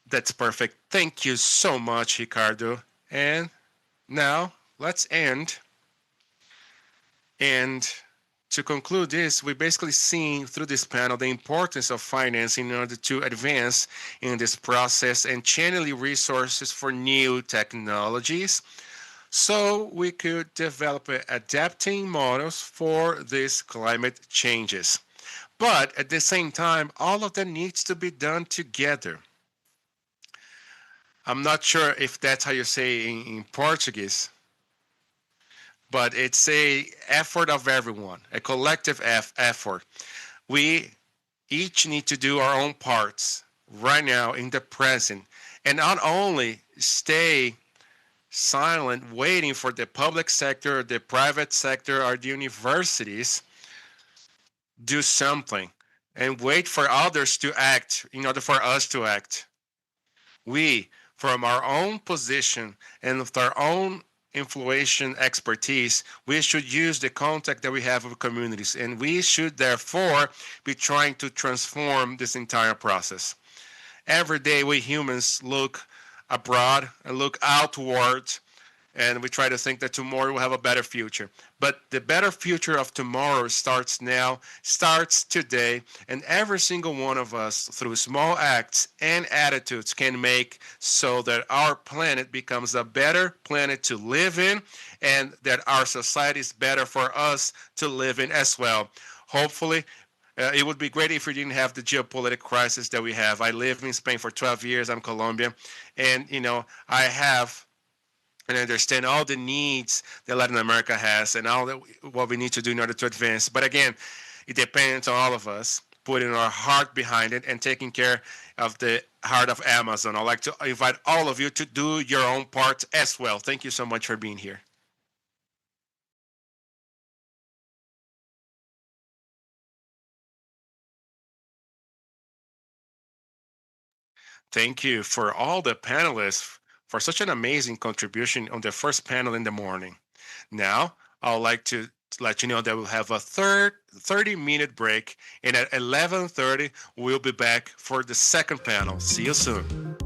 That's perfect. Thank you so much, Ricardo. And now let's end. And to conclude this, we basically seen through this panel the importance of financing in order to advance in this process and channeling resources for new technologies so we could develop adapting models for these climate changes. But at the same time, all of that needs to be done together. I'm not sure if that's how you say in Portuguese, but it's a effort of everyone, a collective effort. We each need to do our own parts right now in the present, and not only stay silent waiting for the public sector, the private sector, or the universities do something and wait for others to act in order for us to act. We, from our own position and with our own influential expertise, we should use the contact that we have with communities, and we should therefore be trying to transform this entire process. Every day we humans look abroad and look outward, and we try to think that tomorrow we'll have a better future. But the better future of tomorrow starts now, starts today, and every single one of us, through small acts and attitudes, can make so that our planet becomes a better planet to live in, and that our society is better for us to live in as well. Hopefully, it would be great if we didn't have the geopolitical crisis that we have. I lived in Spain for 12 years. I'm Colombian, and I have and understand all the needs that Latin America has and all that what we need to do in order to advance. But again, it depends on all of us putting our heart behind it and taking care of the heart of Amazon. I'd like to invite all of you to do your own part as well. Thank you so much for being here. Thank you for all the panelists for such an amazing contribution on the first panel in the morning. Now, I would like to let you know that we'll have a 30-minute break, and at 11:30, we'll be back for the second panel. See you soon.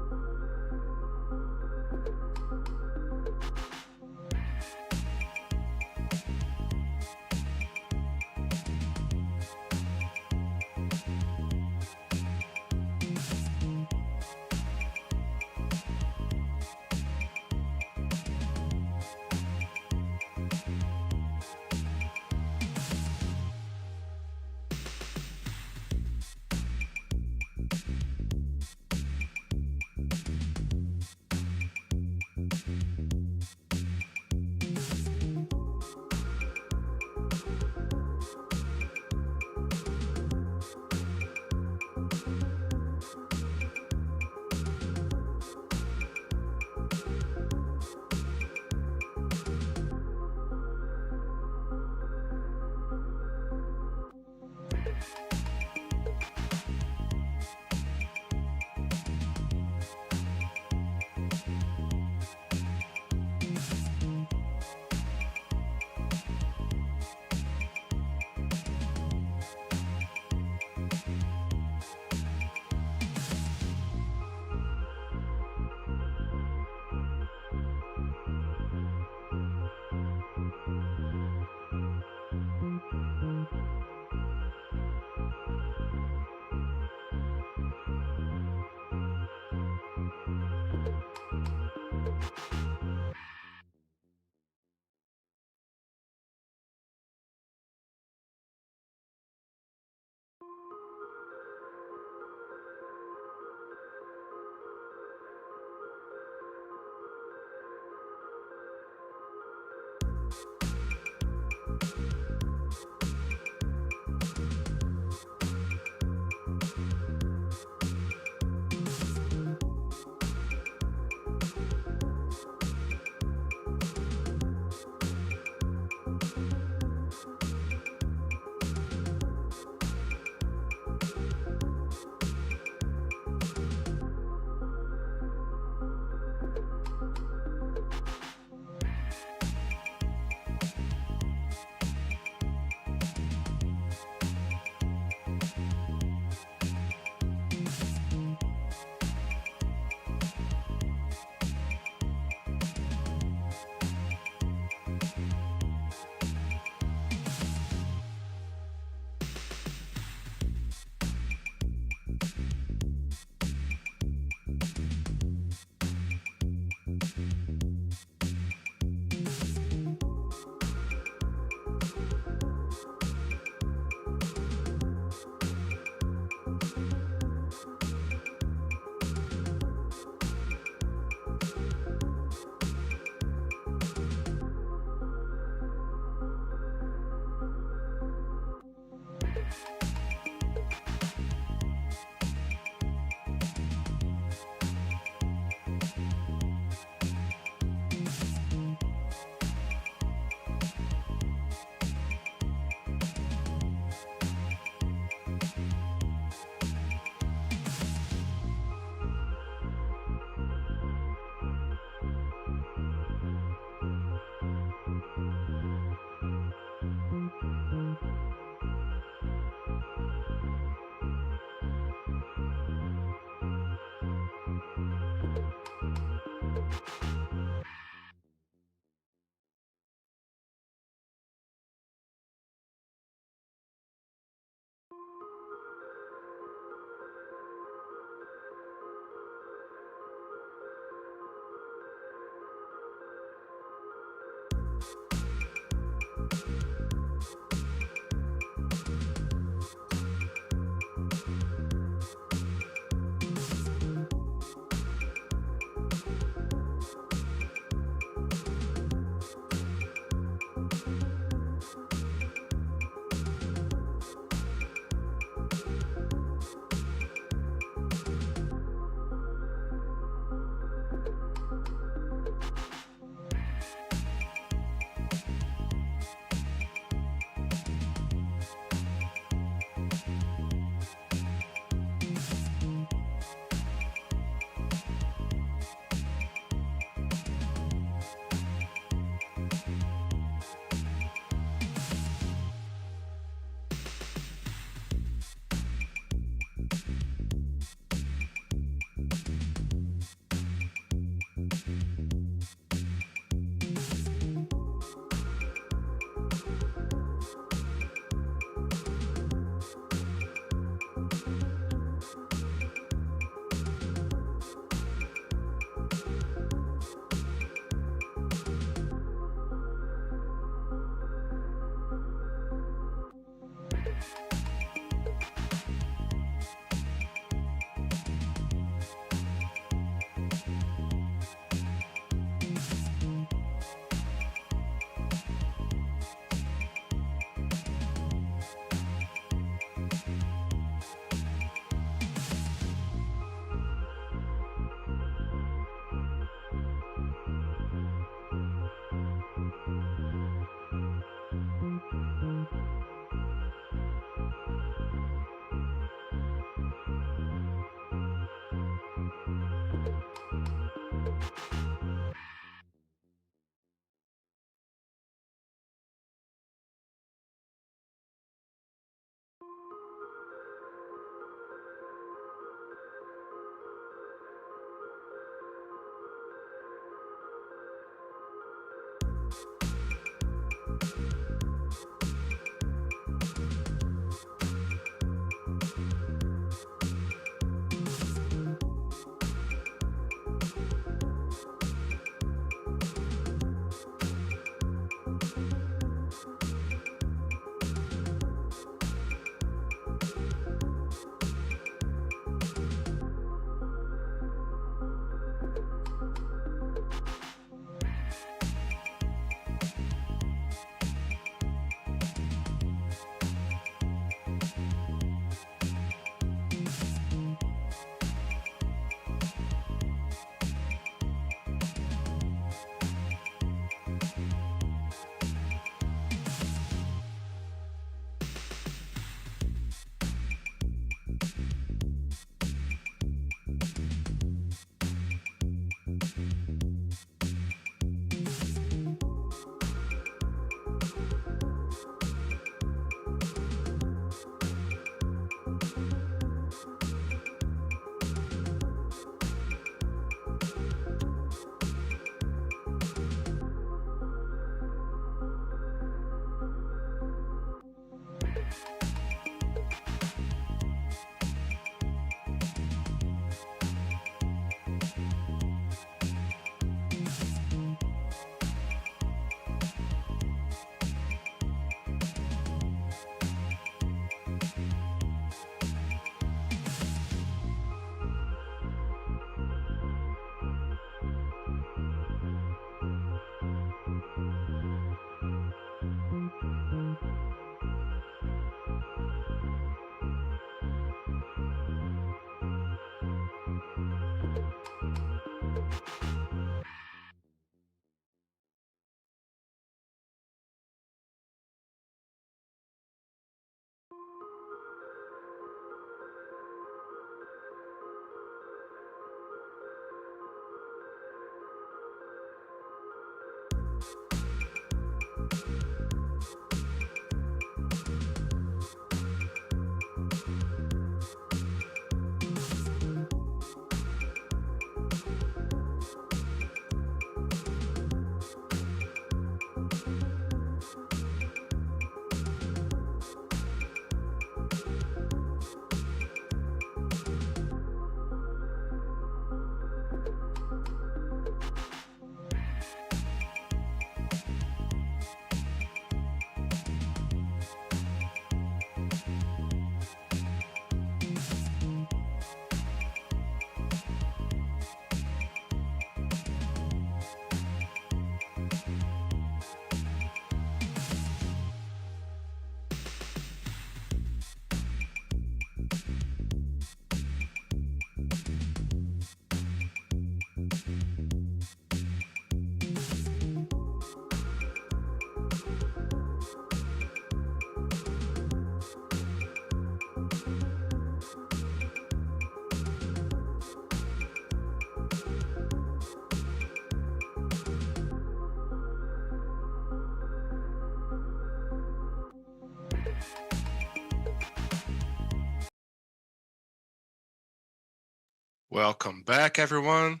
Welcome back, everyone.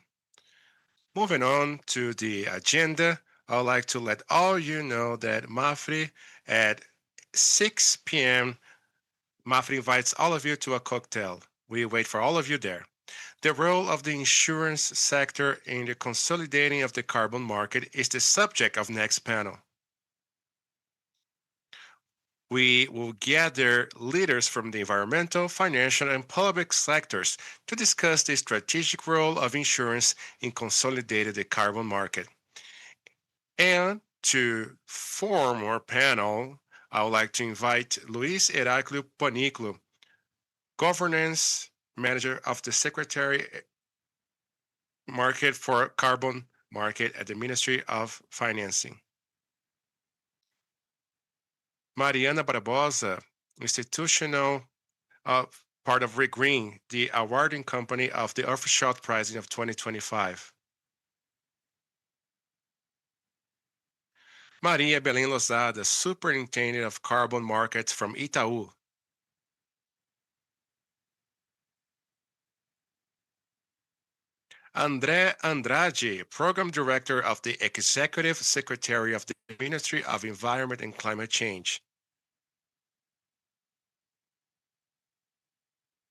Moving on to the agenda, I would like to let all you know that Mapfre at 6 p.m. Mapfre invites all of you to a cocktail. We wait for all of you there. The role of the insurance sector in the consolidating of the carbon market is the subject of next panel. We will gather leaders from the environmental, financial, and public sectors to discuss the strategic role of insurance in consolidating the carbon market. And to form our panel, I would like to invite Luis Heraclio Paniclo, Governance Manager of the Secretary Market for Carbon Market at the Ministry of Financing. Mariana Barbosa, institutional part of Rick Green, the awarding company of the Earthshot Prize of 2025. Maria Belém Lozada, Superintendent of Carbon Markets from Itaú. André Andrade, Program Director of the Executive Secretary of the Ministry of Environment and Climate Change.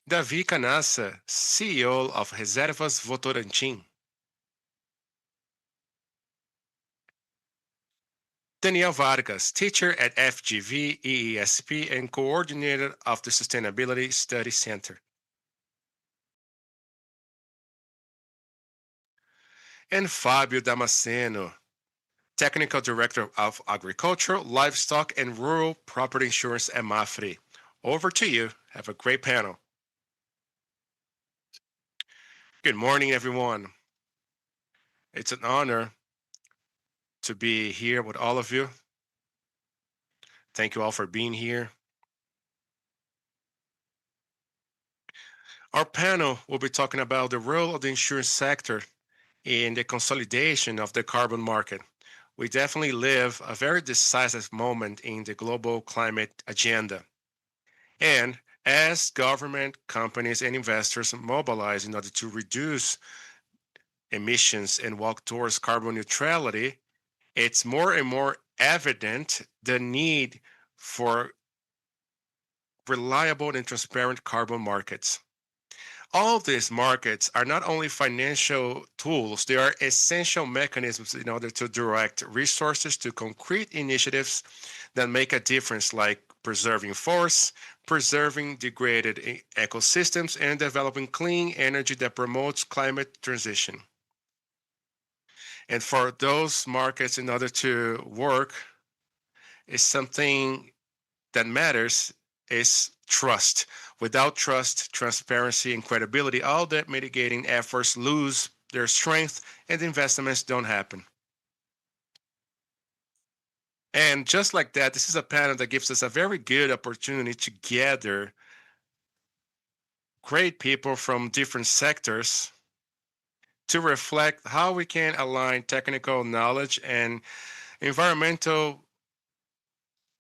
Davi Canassa, CEO of Reservas Votorantim. Daniel Vargas, teacher at FGV EESP and coordinator of the Sustainability Study Center. And Fábio Damasceno, Technical Director of Agriculture, Livestock, and Rural Property Insurance at Mapfre. Over to you. Have a great panel. Good morning, everyone. It's an honor to be here with all of you. Thank you all for being here. Our panel will be talking about the role of the insurance sector in the consolidation of the carbon market. We definitely live a very decisive moment in the global climate agenda. And as government, companies, and investors mobilize in order to reduce emissions and walk towards carbon neutrality, it's more and more evident the need for reliable and transparent carbon markets. All these markets are not only financial tools, they are essential mechanisms in order to direct resources to concrete initiatives that make a difference, like preserving forests, preserving degraded ecosystems, and developing clean energy that promotes climate transition. And for those markets, in order to work, is something that matters is trust. Without trust, transparency, and credibility, all that mitigating efforts lose their strength and investments don't happen. And just like that, this is a panel that gives us a very good opportunity to gather great people from different sectors to reflect how we can align technical knowledge and environmental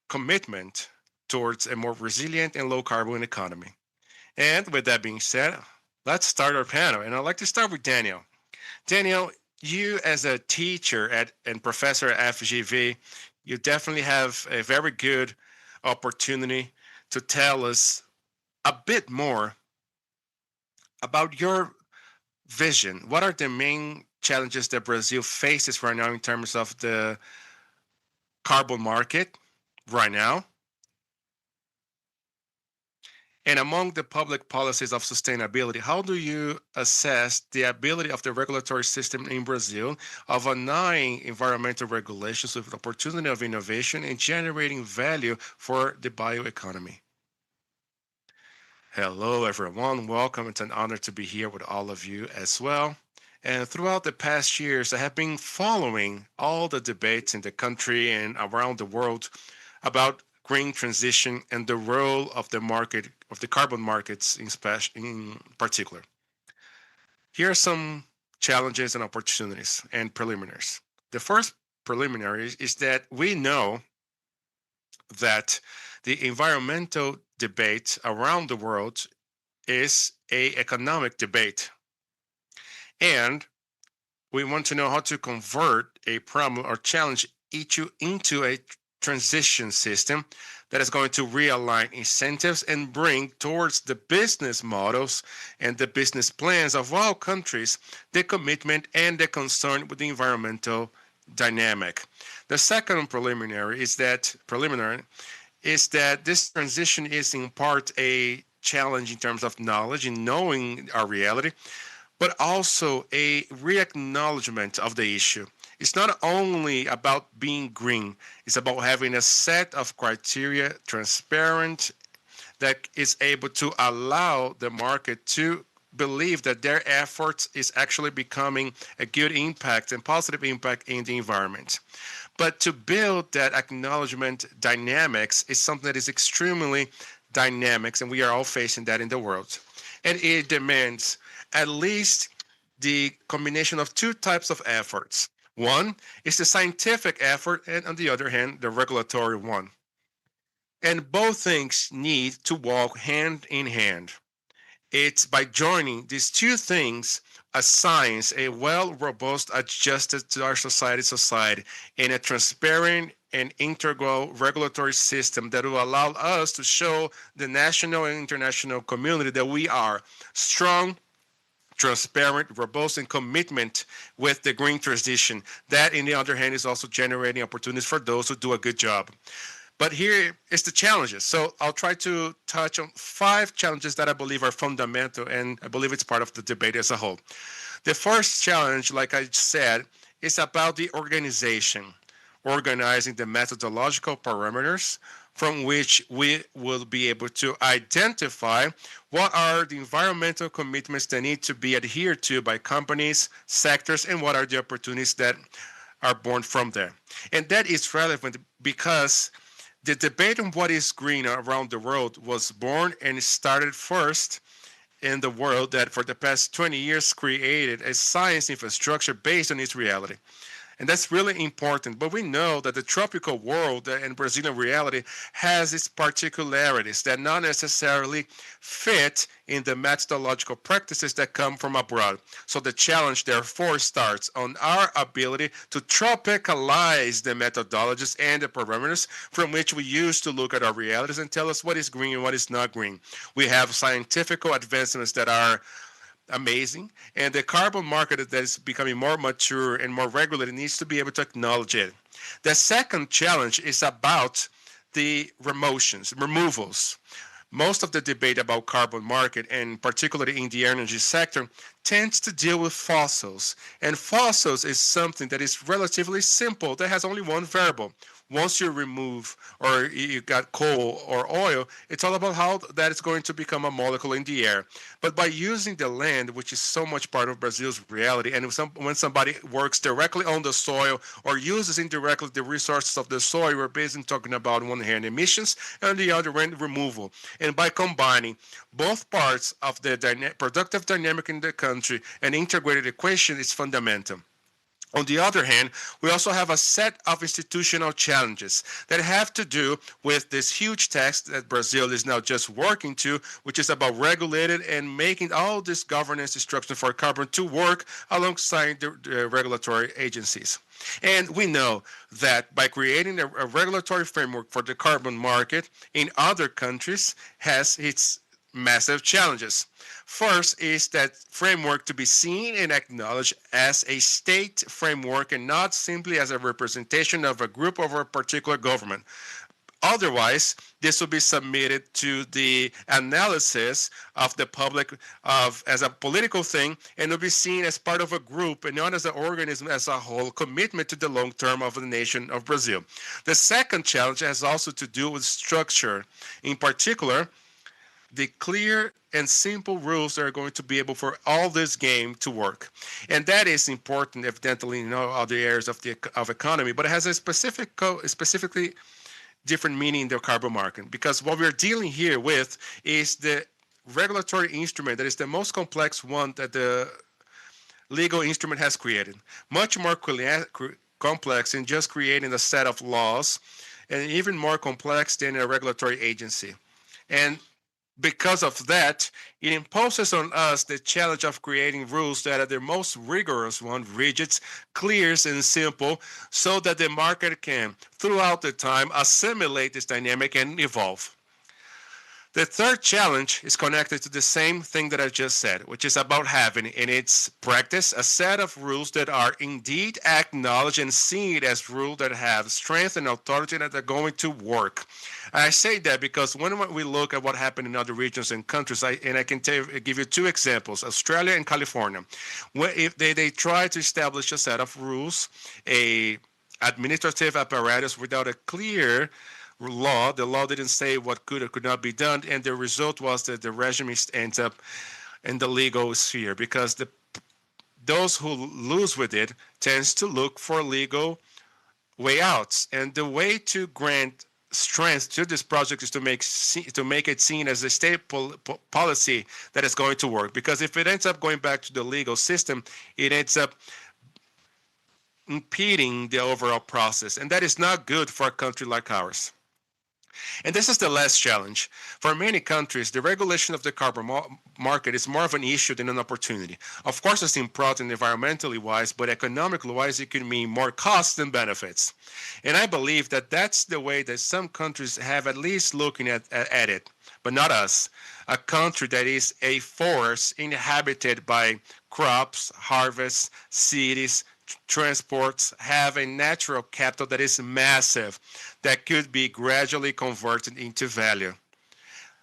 commitment towards a more resilient and low carbon economy. And with that being said, let's start our panel. And I'd like to start with Daniel. Daniel, you as a teacher and professor at FGV, you definitely have a very good opportunity to tell us a bit more about your vision. What are the main challenges that Brazil faces right now in terms of the carbon market right now? And among the public policies of sustainability, how do you assess the ability of the regulatory system in Brazil of aligning environmental regulations with the opportunity of innovation and generating value for the bioeconomy? Hello, everyone. Welcome. It's an honor to be here with all of you as well. And throughout the past years, I have been following all the debates in the country and around the world about green transition and the role of the market, of the carbon markets in particular. Here are some challenges and opportunities and preliminaries. The first preliminary is that we know that the environmental debate around the world is an economic debate. And we want to know how to convert a problem or challenge into a transition system that is going to realign incentives and bring towards the business models and the business plans of all countries the commitment and the concern with the environmental dynamic. The second preliminary is that this transition is in part a challenge in terms of knowledge and knowing our reality, but also a re-acknowledgement of the issue. It's not only about being green, it's about having a set of criteria, transparent, that is able to allow the market to believe that their efforts is actually becoming a good impact and positive impact in the environment. But to build that acknowledgement dynamics is something that is extremely dynamics, and we are all facing that in the world. And it demands at least the combination of two types of efforts. One is the scientific effort, and on the other hand, the regulatory one. And both things need to walk hand in hand. It's by joining these two things, a science, a well, robust, adjusted to our society, and a transparent and integral regulatory system that will allow us to show the national and international community that we are strong, transparent, robust, and commitment with the green transition. That, in the other hand, is also generating opportunities for those who do a good job. But here is the challenges. So I'll try to touch on 5 challenges that I believe are fundamental, and I believe it's part of the debate as a whole. The first challenge, like I said, is about the organization, organizing the methodological parameters from which we will be able to identify what are the environmental commitments that need to be adhered to by companies, sectors, and what are the opportunities that are born from there. And that is relevant because the debate on what is green around the world was born and started first in the world that for the past 20 years created a science infrastructure based on its reality. And that's really important. But we know that the tropical world and Brazilian reality has its particularities that not necessarily fit in the methodological practices that come from abroad. So the challenge, therefore, starts on our ability to tropicalize the methodologies and the parameters from which we use to look at our realities and tell us what is green and what is not green. We have scientific advancements that are amazing, and the carbon market that is becoming more mature and more regulated needs to be able to acknowledge it. The second challenge is about the removals. Most of the debate about carbon market, and particularly in the energy sector, tends to deal with fossils. And fossils is something that is relatively simple, that has only one variable. Once you remove or you got coal or oil, it's all about how that is going to become a molecule in the air. But by using the land, which is so much part of Brazil's reality, and when somebody works directly on the soil or uses indirectly the resources of the soil, we're basically talking about on one hand emissions and on the other hand removal. And by combining both parts of the productive dynamic in the country, an integrated equation is fundamental. On the other hand, we also have a set of institutional challenges that have to do with this huge tax that Brazil is now just working to, which is about regulated and making all this governance structure for carbon to work alongside the regulatory agencies. And we know that by creating a regulatory framework for the carbon market in other countries has its massive challenges. First is that framework to be seen and acknowledged as a state framework and not simply as a representation of a group or a particular government. Otherwise, this will be submitted to the analysis of the public as a political thing, and will be seen as part of a group and not as an organism as a whole commitment to the long term of the nation of Brazil. The second challenge has also to do with structure. In particular, the clear and simple rules that are going to be able for all this game to work. And that is important, evidently, in all other areas of economy, but it has a specifically different meaning in the carbon market, because what we're dealing here with is the regulatory instrument that is the most complex one that the legal instrument has created. Much more complex in just creating a set of laws, and even more complex than a regulatory agency. And because of that, it imposes on us the challenge of creating rules that are the most rigorous one, rigid, clear, and simple, so that the market can, throughout the time, assimilate this dynamic and evolve. The third challenge is connected to the same thing that I just said, which is about having in its practice a set of rules that are indeed acknowledged and seen as rules that have strength and authority that are going to work. I say that because when we look at what happened in other regions and countries, I can give you two examples, Australia and California, where if they try to establish a set of rules, a administrative apparatus without a clear law. The law didn't say what could or could not be done, and the result was that the regime ends up in the legal sphere because those who lose with it tends to look for legal way outs. And the way to grant strength to this project is to make it seen as a state policy that is going to work. Because if it ends up going back to the legal system, it ends up impeding the overall process, and that is not good for a country like ours. And this is the last challenge. For many countries, the regulation of the carbon market is more of an issue than an opportunity. Of course, it's important environmentally wise, but economically wise, it can mean more costs than benefits. And I believe that that's the way that some countries have at least looking at it, but not us. A country that is a forest inhabited by crops, harvests, cities, transports, have a natural capital that is massive, that could be gradually converted into value.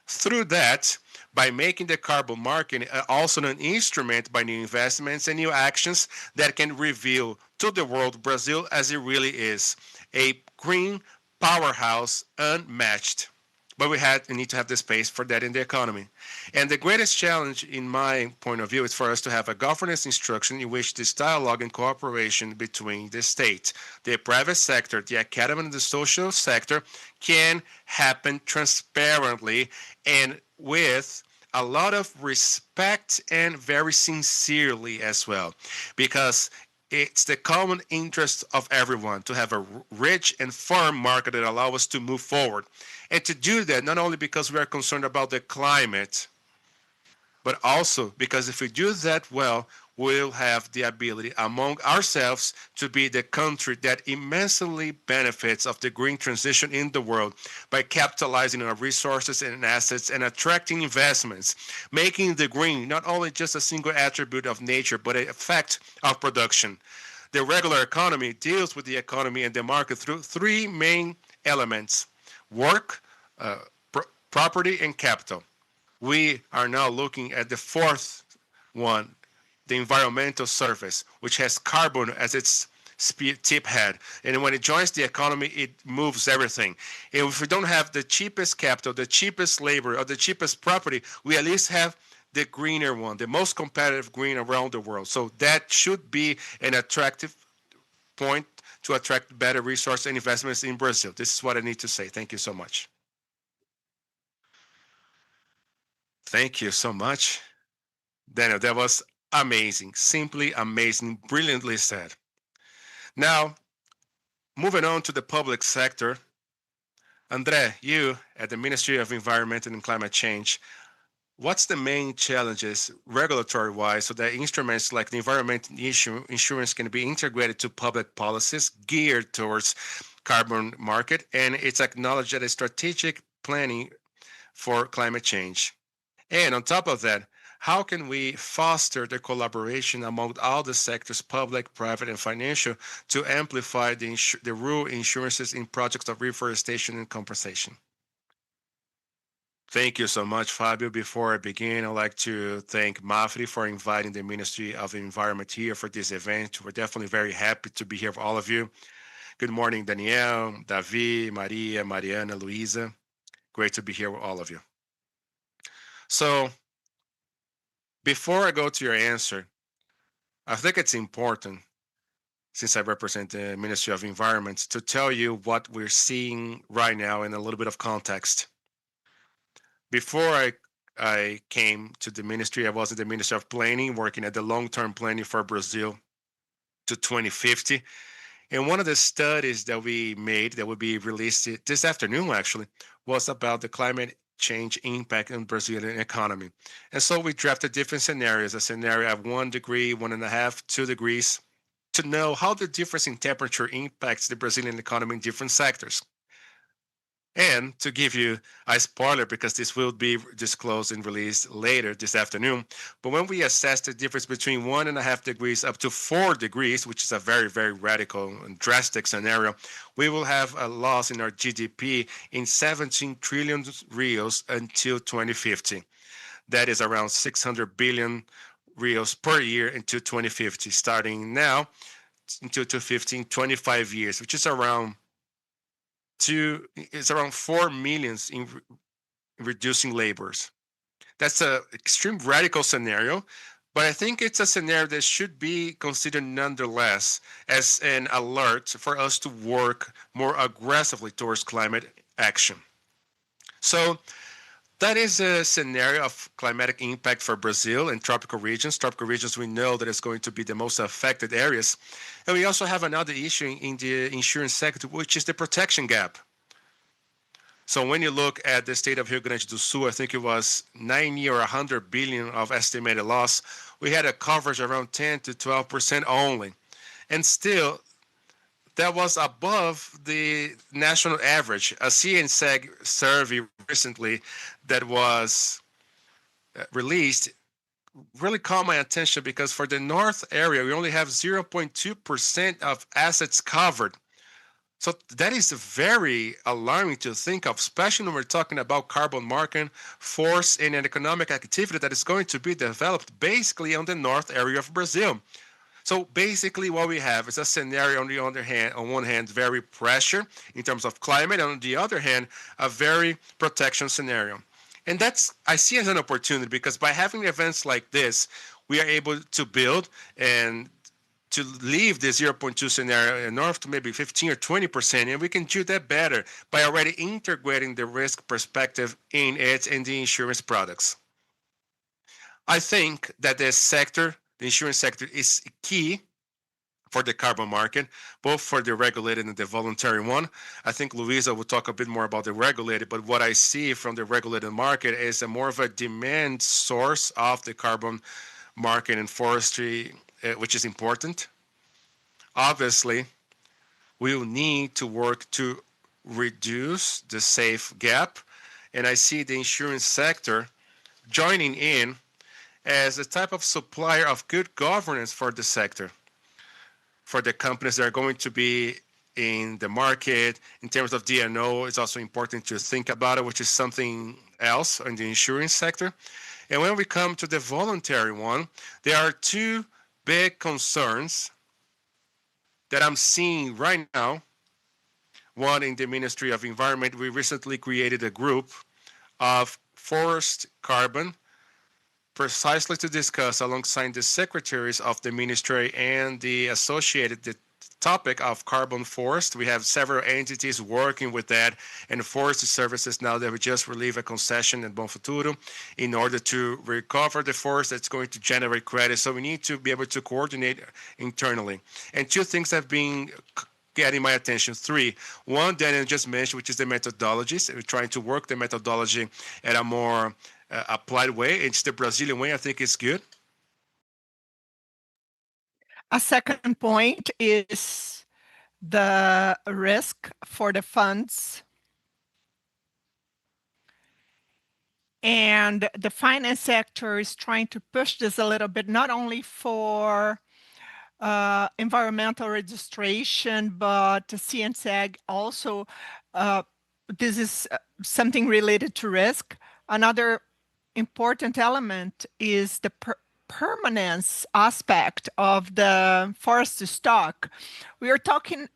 Through that, by making the carbon market also an instrument by new investments and new actions that can reveal to the world Brazil as it really is, a green powerhouse unmatched. But we need to have the space for that in the economy. And the greatest challenge, in my point of view, is for us to have a governance instruction in which this dialogue and cooperation between the state, the private sector, the academy, and the social sector can happen transparently and with a lot of respect and very sincerely as well. Because it's the common interest of everyone to have a rich and firm market that allows us to move forward. And to do that, not only because we are concerned about the climate, but also because if we do that well, we'll have the ability among ourselves to be the country that immensely benefits of the green transition in the world by capitalizing on our resources and assets and attracting investments, making the green not only just a single attribute of nature, but an effect of production. The regular economy deals with the economy and the market through three main elements: work, property, and capital. We are now looking at the fourth one, the environmental service, which has carbon as its tip head. And when it joins the economy, it moves everything. And if we don't have the cheapest capital, the cheapest labor, or the cheapest property, we at least have the greener one, the most competitive green around the world. So that should be an attractive point to attract better resource and investments in Brazil. This is what I need to say. Thank you so much. Thank you so much, Daniel. That was amazing, simply amazing, brilliantly said. Now, moving on to the public sector, André, you at the Ministry of Environment and Climate Change, what's the main challenges regulatory-wise so that instruments like the environment insurance can be integrated to public policies geared towards carbon market, and it's acknowledged that a strategic planning for climate change? And on top of that, how can we foster the collaboration among all the sectors, public, private, and financial, to amplify the rural insurances in projects of reforestation and compensation? Thank you so much, Fabio. Before I begin, I'd like to thank Mapfre for inviting the Ministry of Environment here for this event. We're definitely very happy to be here with all of you. Good morning, Danielle, Davi, Maria, Mariana, Luisa. Great to be here with all of you. So before I go to your answer, I think it's important, since I represent the Ministry of Environment, to tell you what we're seeing right now in a little bit of context. Before I came to the ministry, I was in the Ministry of Planning, working at the long-term planning for Brazil to 2050. And one of the studies that we made that will be released this afternoon, actually, was about the climate change impact on Brazilian economy. And so we drafted different scenarios, a scenario of 1 degree, 1.5, 2 degrees, to know how the difference in temperature impacts the Brazilian economy in different sectors. And to give you a spoiler, because this will be disclosed and released later this afternoon, but when we assess the difference between 1.5 degrees up to 4 degrees, which is a very, very radical and drastic scenario, we will have a loss in our GDP in 17 trillion rios until 2050. That is around 600 billion rios per year until 2050, starting now until 2050, 25 years, which is around it's around 4 millions in reducing labors. That's an extreme radical scenario, but I think it's a scenario that should be considered nonetheless as an alert for us to work more aggressively towards climate action. So that is a scenario of climatic impact for Brazil and tropical regions. Tropical regions, we know that it's going to be the most affected areas. And we also have another issue in the insurance sector, which is the protection gap. So when you look at the state of Rio Grande do Sul, I think it was 90 or 100 billion of estimated loss. We had a coverage around 10 to 12% only. And still, that was above the national average. A CNseg survey recently that was released really caught my attention because for the north area, we only have 0.2% of assets covered. So that is very alarming to think of, especially when we're talking about carbon market force and an economic activity that is going to be developed basically on the north area of Brazil. So basically what we have is a scenario on one hand, very pressure in terms of climate, and on the other hand, a very protection scenario. And that's, I see as an opportunity because by having events like this, we are able to build and to leave the 0.2 scenario north to maybe 15 or 20%, and we can do that better by already integrating the risk perspective in it and the insurance products. I think that the insurance sector, is key for the carbon market, both for the regulated and the voluntary one. I think Luisa will talk a bit more about the regulated, but what I see from the regulated market is a more of a demand source of the carbon market and forestry, which is important. Obviously, we will need to work to reduce the safe gap, and I see the insurance sector joining in as a type of supplier of good governance for the sector, for the companies that are going to be in the market. In terms of D&O, it's also important to think about it, which is something else in the insurance sector. And when we come to the voluntary one, there are two big concerns that I'm seeing right now. One, in the Ministry of Environment, we recently created a group of forest carbon precisely to discuss alongside the secretaries of the ministry and the associated topic of carbon forest. We have several entities working with that, and forest services now that we just relieve a concession in Bom Futuro in order to recover the forest that's going to generate credit. So we need to be able to coordinate internally. And two things have been getting my attention. Three. One, Daniel just mentioned, which is the methodologies. We're trying to work the methodology at a more applied way. It's the Brazilian way. I think it's good. A second point is the risk for the funds. And the finance sector is trying to push this a little bit, not only for environmental registration, but CNseg also. This is something related to risk. Another important element is the permanence aspect of the forest stock. We are talking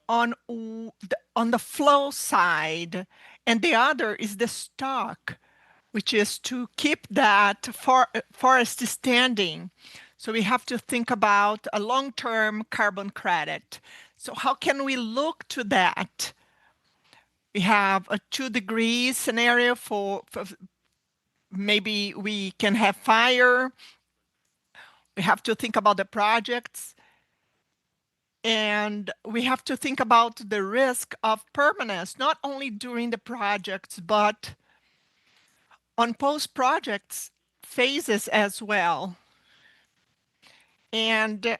on the flow side, and the other is the stock, which is to keep that forest standing. So we have to think about a long-term carbon credit. So how can we look to that? We have a 2-degree scenario for maybe we can have fire. We have to think about the projects. And we have to think about the risk of permanence, not only during the projects, but on post-projects phases as well. And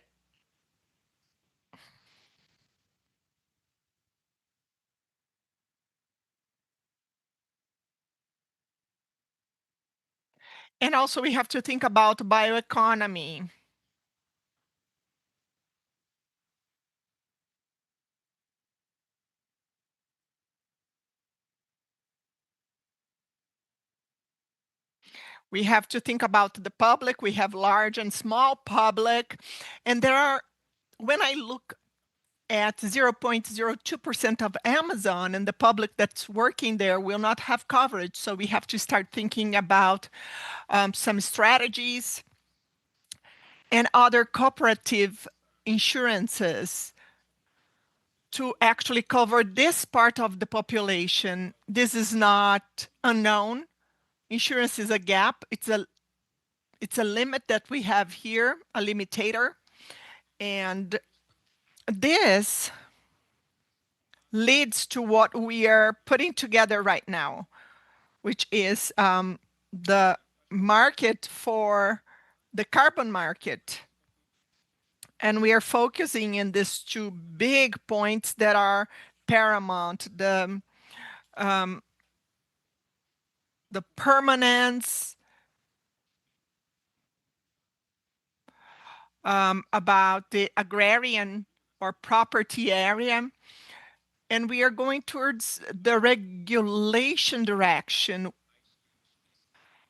And also we have to think about bioeconomy. We have to think about the public. We have large and small public. And there are, when I look at 0.02% of Amazon, and the public that's working there will not have coverage. So we have to start thinking about some strategies and other cooperative insurances to actually cover this part of the population. This is not unknown. Insurance is a gap. It's a limit that we have here, a limitator. And this leads to what we are putting together right now, which is the market for the carbon market. And we are focusing in these two big points that are paramount: the permanence, about the agrarian or property area. And we are going towards the regulation direction.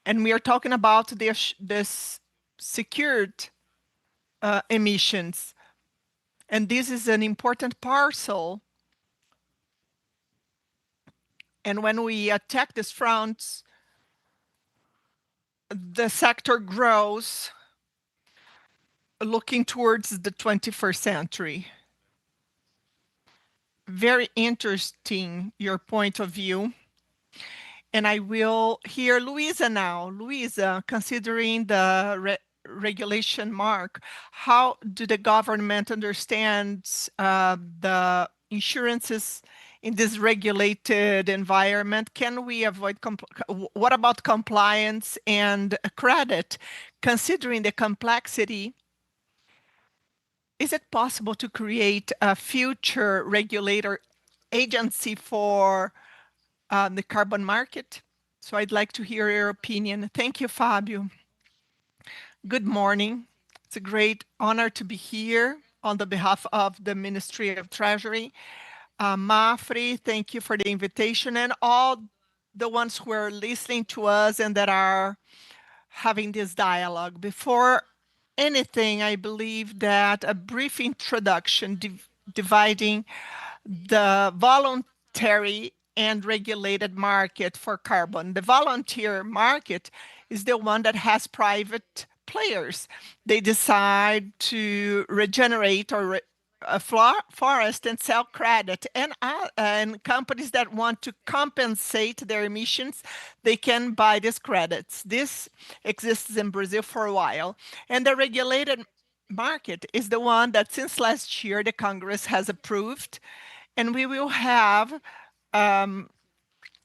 And we are talking about this secured emissions. And this is an important parcel. And when we attack these fronts, the sector grows looking towards the 21st century. Very interesting, your point of view. And I will hear Luisa now. Luisa, considering the regulation mark, how do the government understand the insurances in this regulated environment? Can we avoid, what about compliance and credit? Considering the complexity, is it possible to create a future regulator agency for the carbon market? So I'd like to hear your opinion. Thank you, Fabio. Good morning. It's a great honor to be here on the behalf of the Ministry of Treasury. Mapfre, thank you for the invitation, and all the ones who are listening to us and that are having this dialogue. Before anything, I believe that a brief introduction dividing the voluntary and regulated market for carbon. The volunteer market is the one that has private players. They decide to regenerate or a forest and sell credit, and companies that want to compensate their emissions, they can buy these credits. This exists in Brazil for a while. And the regulated market is the one that since last year the Congress has approved, and we will have a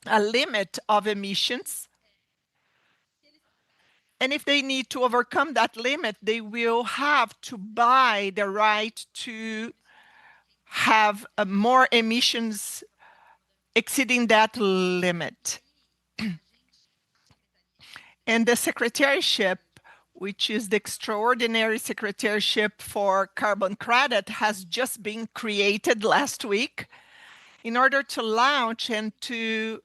limit of emissions. And if they need to overcome that limit, they will have to buy the right to have more emissions exceeding that limit. And the secretariat, which is the extraordinary secretariat for carbon credit, has just been created last week in order to launch and to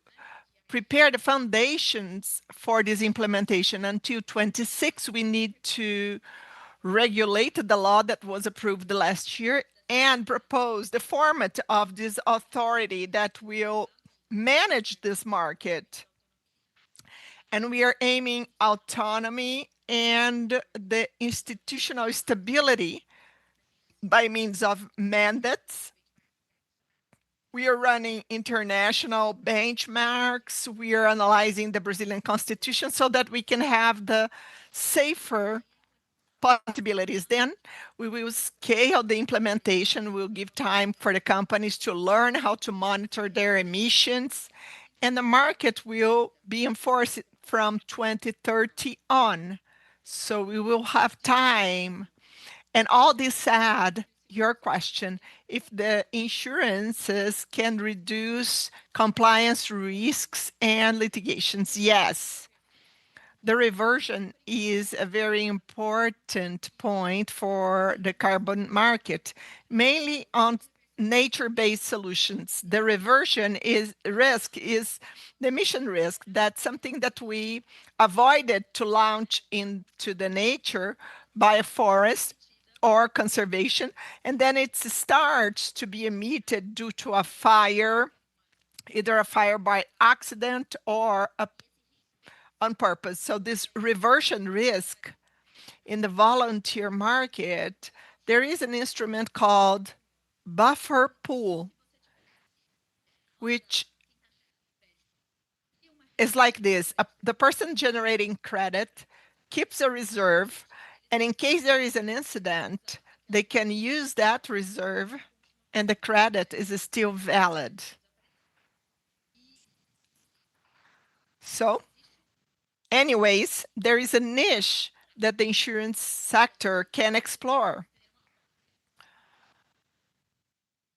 prepare the foundations for this implementation. Until 26, we need to regulate the law that was approved last year and propose the format of this authority that will manage this market. And we are aiming autonomy and the institutional stability by means of mandates. We are running international benchmarks. We are analyzing the Brazilian Constitution so that we can have the safer possibilities. Then we will scale the implementation. We'll give time for the companies to learn how to monitor their emissions, and the market will be enforced from 2030 on. So we will have time. And all this said, your question, if the insurances can reduce compliance risks and litigations, yes. The reversion is a very important point for the carbon market, mainly on nature-based solutions. The reversion risk is the emission risk. That's something that we avoided to launch into the nature by a forest or conservation, and then it starts to be emitted due to a fire, either a fire by accident or on purpose. So this reversion risk in the volunteer market, there is an instrument called buffer pool, which is like this. The person generating credit keeps a reserve, and in case there is an incident, they can use that reserve and the credit is still valid. So anyways, there is a niche that the insurance sector can explore.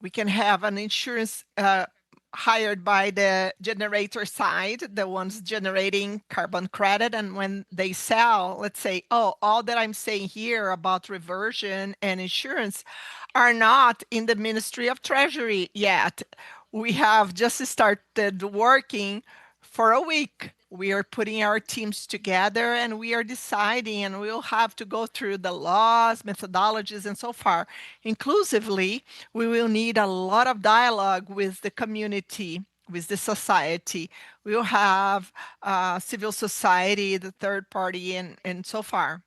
We can have an insurance hired by the generator side, the ones generating carbon credit. And when they sell, let's say, oh, all that I'm saying here about reversion and insurance are not in the Ministry of Treasury yet. We have just started working for a week. We are putting our teams together and we are deciding, and we'll have to go through the laws, methodologies, and so far. Inclusively, we will need a lot of dialogue with the community, with the society. We'll have civil society, the third party, and so far.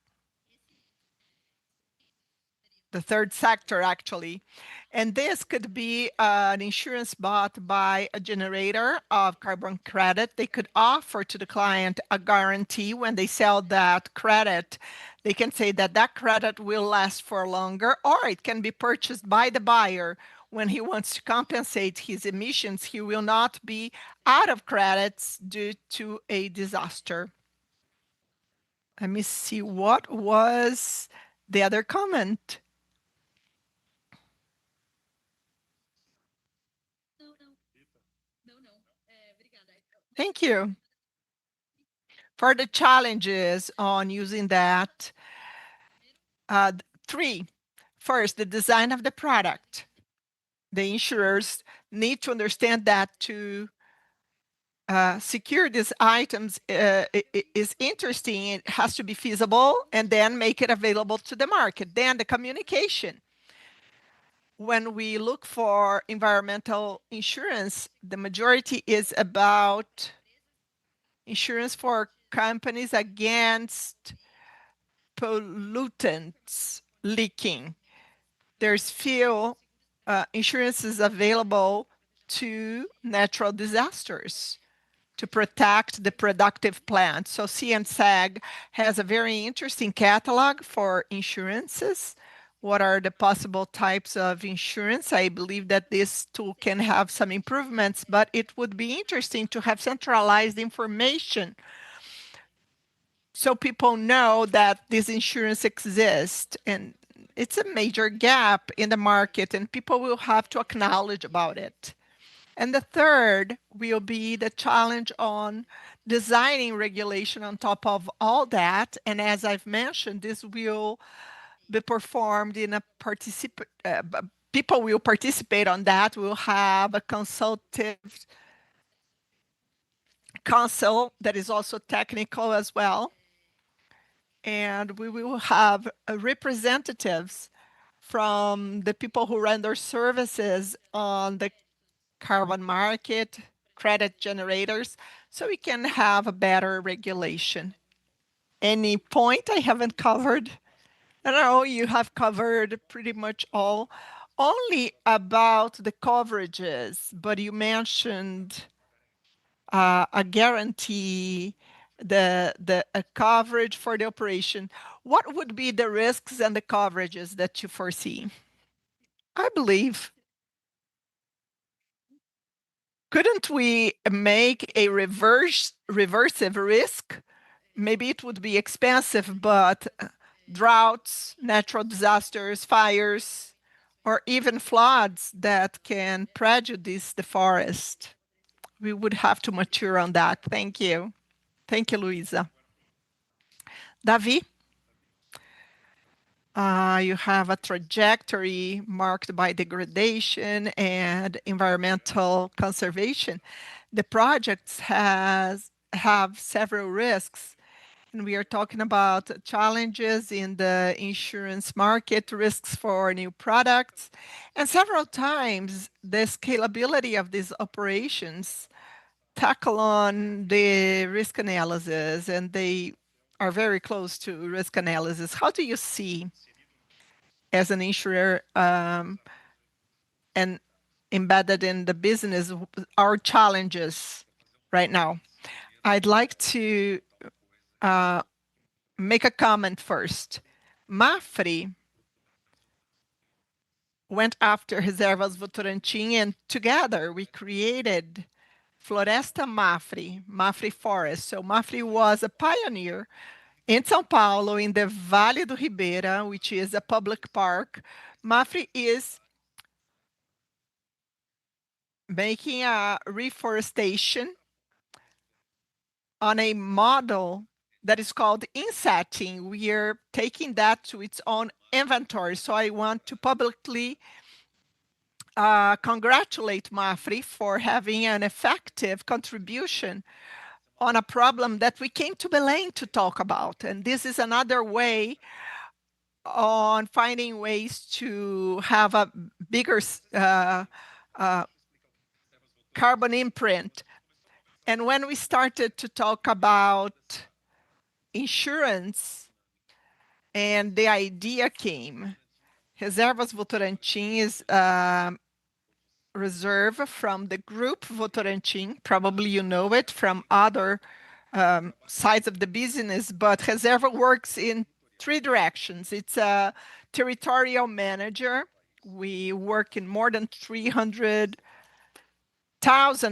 The third sector, actually. And this could be an insurance bought by a generator of carbon credit. They could offer to the client a guarantee when they sell that credit. They can say that that credit will last for longer, or it can be purchased by the buyer. When he wants to compensate his emissions, he will not be out of credits due to a disaster. Let me see, what was the other comment? Thank you. For the challenges on using that, three. First, the design of the product. The insurers need to understand that to secure these items is interesting. It has to be feasible and then make it available to the market. Then the communication. When we look for environmental insurance, the majority is about insurance for companies against pollutants leaking. There's few insurances available to natural disasters to protect the productive plants. So CNseg has a very interesting catalog for insurances. What are the possible types of insurance? I believe that this tool can have some improvements, but it would be interesting to have centralized information so people know that this insurance exists, and it's a major gap in the market and people will have to acknowledge about it. And the third will be the challenge on designing regulation on top of all that. And as I've mentioned, this will be performed in a people will participate on that. We'll have a consultative council that is also technical as well. And we will have representatives from the people who render services on the carbon market, credit generators, so we can have a better regulation. Any point I haven't covered? I don't know, you have covered pretty much all. Only about the coverages, but you mentioned a guarantee, a coverage for the operation. What would be the risks and the coverages that you foresee? I believe, couldn't we make a reversive risk? Maybe it would be expensive, but droughts, natural disasters, fires, or even floods that can prejudice the forest. We would have to mature on that. Thank you. Thank you, Luisa. Davi, you have a trajectory marked by degradation and environmental conservation. The projects have several risks, and we are talking about challenges in the insurance market, risks for new products, and several times the scalability of these operations tackle on the risk analysis, and they are very close to risk analysis. How do you see, as an insurer and embedded in the business, our challenges right now? I'd like to make a comment first. Mapfre went after Reservas Votorantim, and together we created Floresta Mapfre, Mapfre Forest. So Mapfre was a pioneer in São Paulo, in the Vale do Ribeira, which is a public park. Mapfre is making a reforestation on a model that is called insetting. We are taking that to its own inventory. So I want to publicly congratulate Mapfre for having an effective contribution on a problem that we came to Belém to talk about. And this is another way on finding ways to have a bigger carbon imprint. And when we started to talk about insurance, and the idea came, Reservas Votorantim is reserve from the group Votorantim. Probably you know it from other sides of the business, but Reserva works in three directions. It's a territorial manager. We work in more than 300,000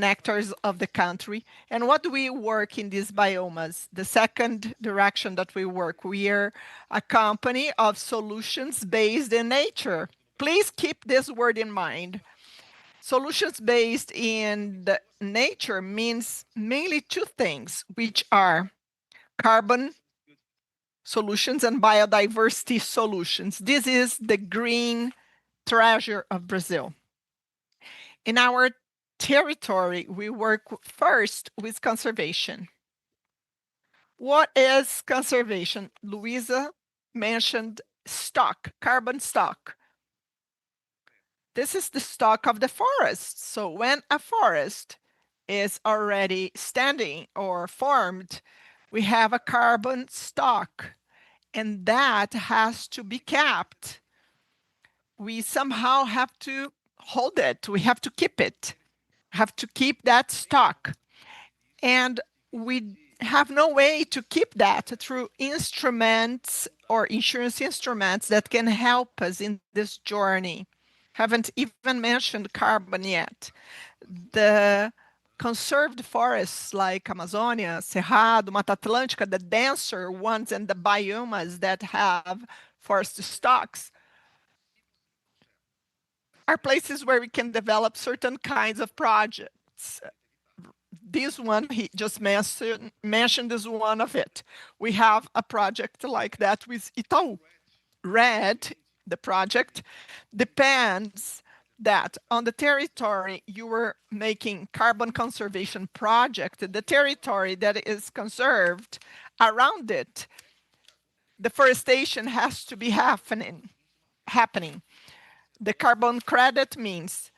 hectares of the country. And what do we work in these biomas? The second direction that we work, we are a company of solutions based in nature. Please keep this word in mind. Solutions based in the nature means mainly two things, which are carbon solutions and biodiversity solutions. This is the green treasure of Brazil. In our territory, we work first with conservation. What is conservation? Luisa mentioned stock, carbon stock. This is the stock of the forest. So when a forest is already standing or formed, we have a carbon stock, and that has to be kept. We somehow have to hold it. We have to keep it, have to keep that stock. And we have no way to keep that through instruments or insurance instruments that can help us in this journey. Haven't even mentioned carbon yet. The conserved forests like Amazonia, Cerrado, Mata Atlântica, the denser ones and the biomas that have forest stocks are places where we can develop certain kinds of projects. This one, he just mentioned is one of it. We have a project like that with Itaú. Red, the project, depends that on the territory you were making carbon conservation project, the territory that is conserved around it, deforestation has to be happening. The carbon credit means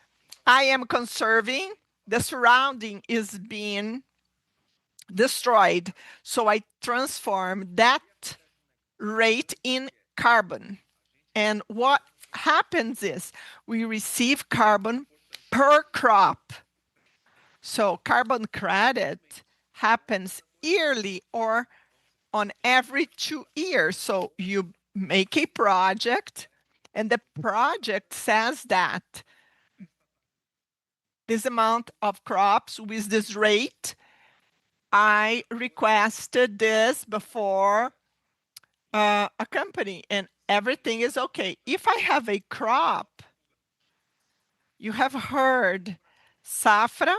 I am conserving, the surrounding is being destroyed. So I transform that rate in carbon. And what happens is we receive carbon per crop. So carbon credit happens yearly or on every 2 years. So you make a project and the project says that this amount of crops with this rate, I requested this before a company and everything is okay. If I have a crop, you have heard Safra,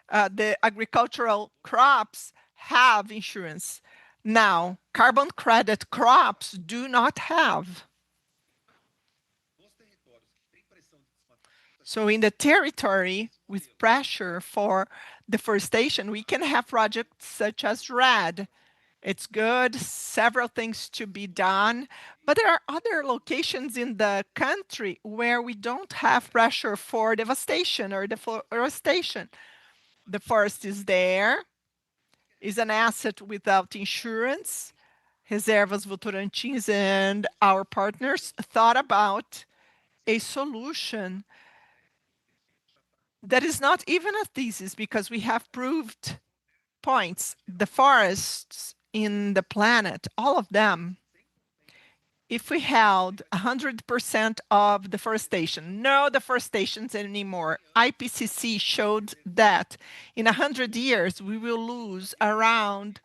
the agricultural crops have insurance. Now, carbon credit crops do not have. So in the territory with pressure for deforestation, we can have projects such as RED. It's good, several things to be done, but there are other locations in the country where we don't have pressure for devastation or deforestation. The forest is there, is an asset without insurance. Reservas Votorantins and our partners thought about a solution that is not even a thesis, because we have proved points. The forests in the planet, all of them, if we held 100% of deforestation, no deforestations anymore, IPCC showed that in 100 years, we will lose around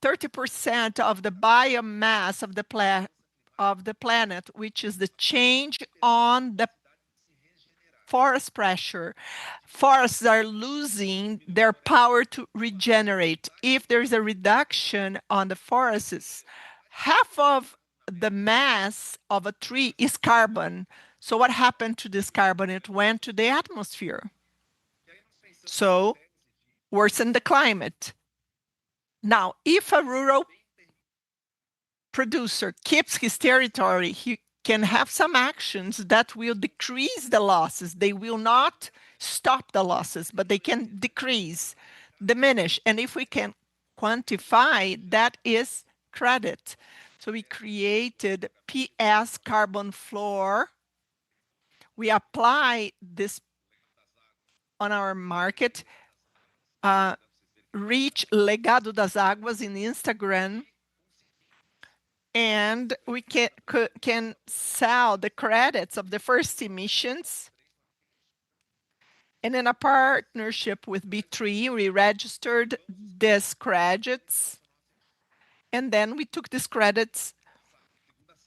30% of the biomass of the planet, which is the change on the forest pressure. Forests are losing their power to regenerate. If there's a reduction on the forests, half of the mass of a tree is carbon. So what happened to this carbon? It went to the atmosphere. So worsen the climate. Now, if a rural producer keeps his territory, he can have some actions that will decrease the losses. They will not stop the losses, but they can decrease, diminish. And if we can quantify, that is credit. So we created PS carbon floor. We apply this on our market. Reach Legado das Águas in Instagram, and we can sell the credits of the first emissions. And in a partnership with B3, we registered these credits, and then we took these credits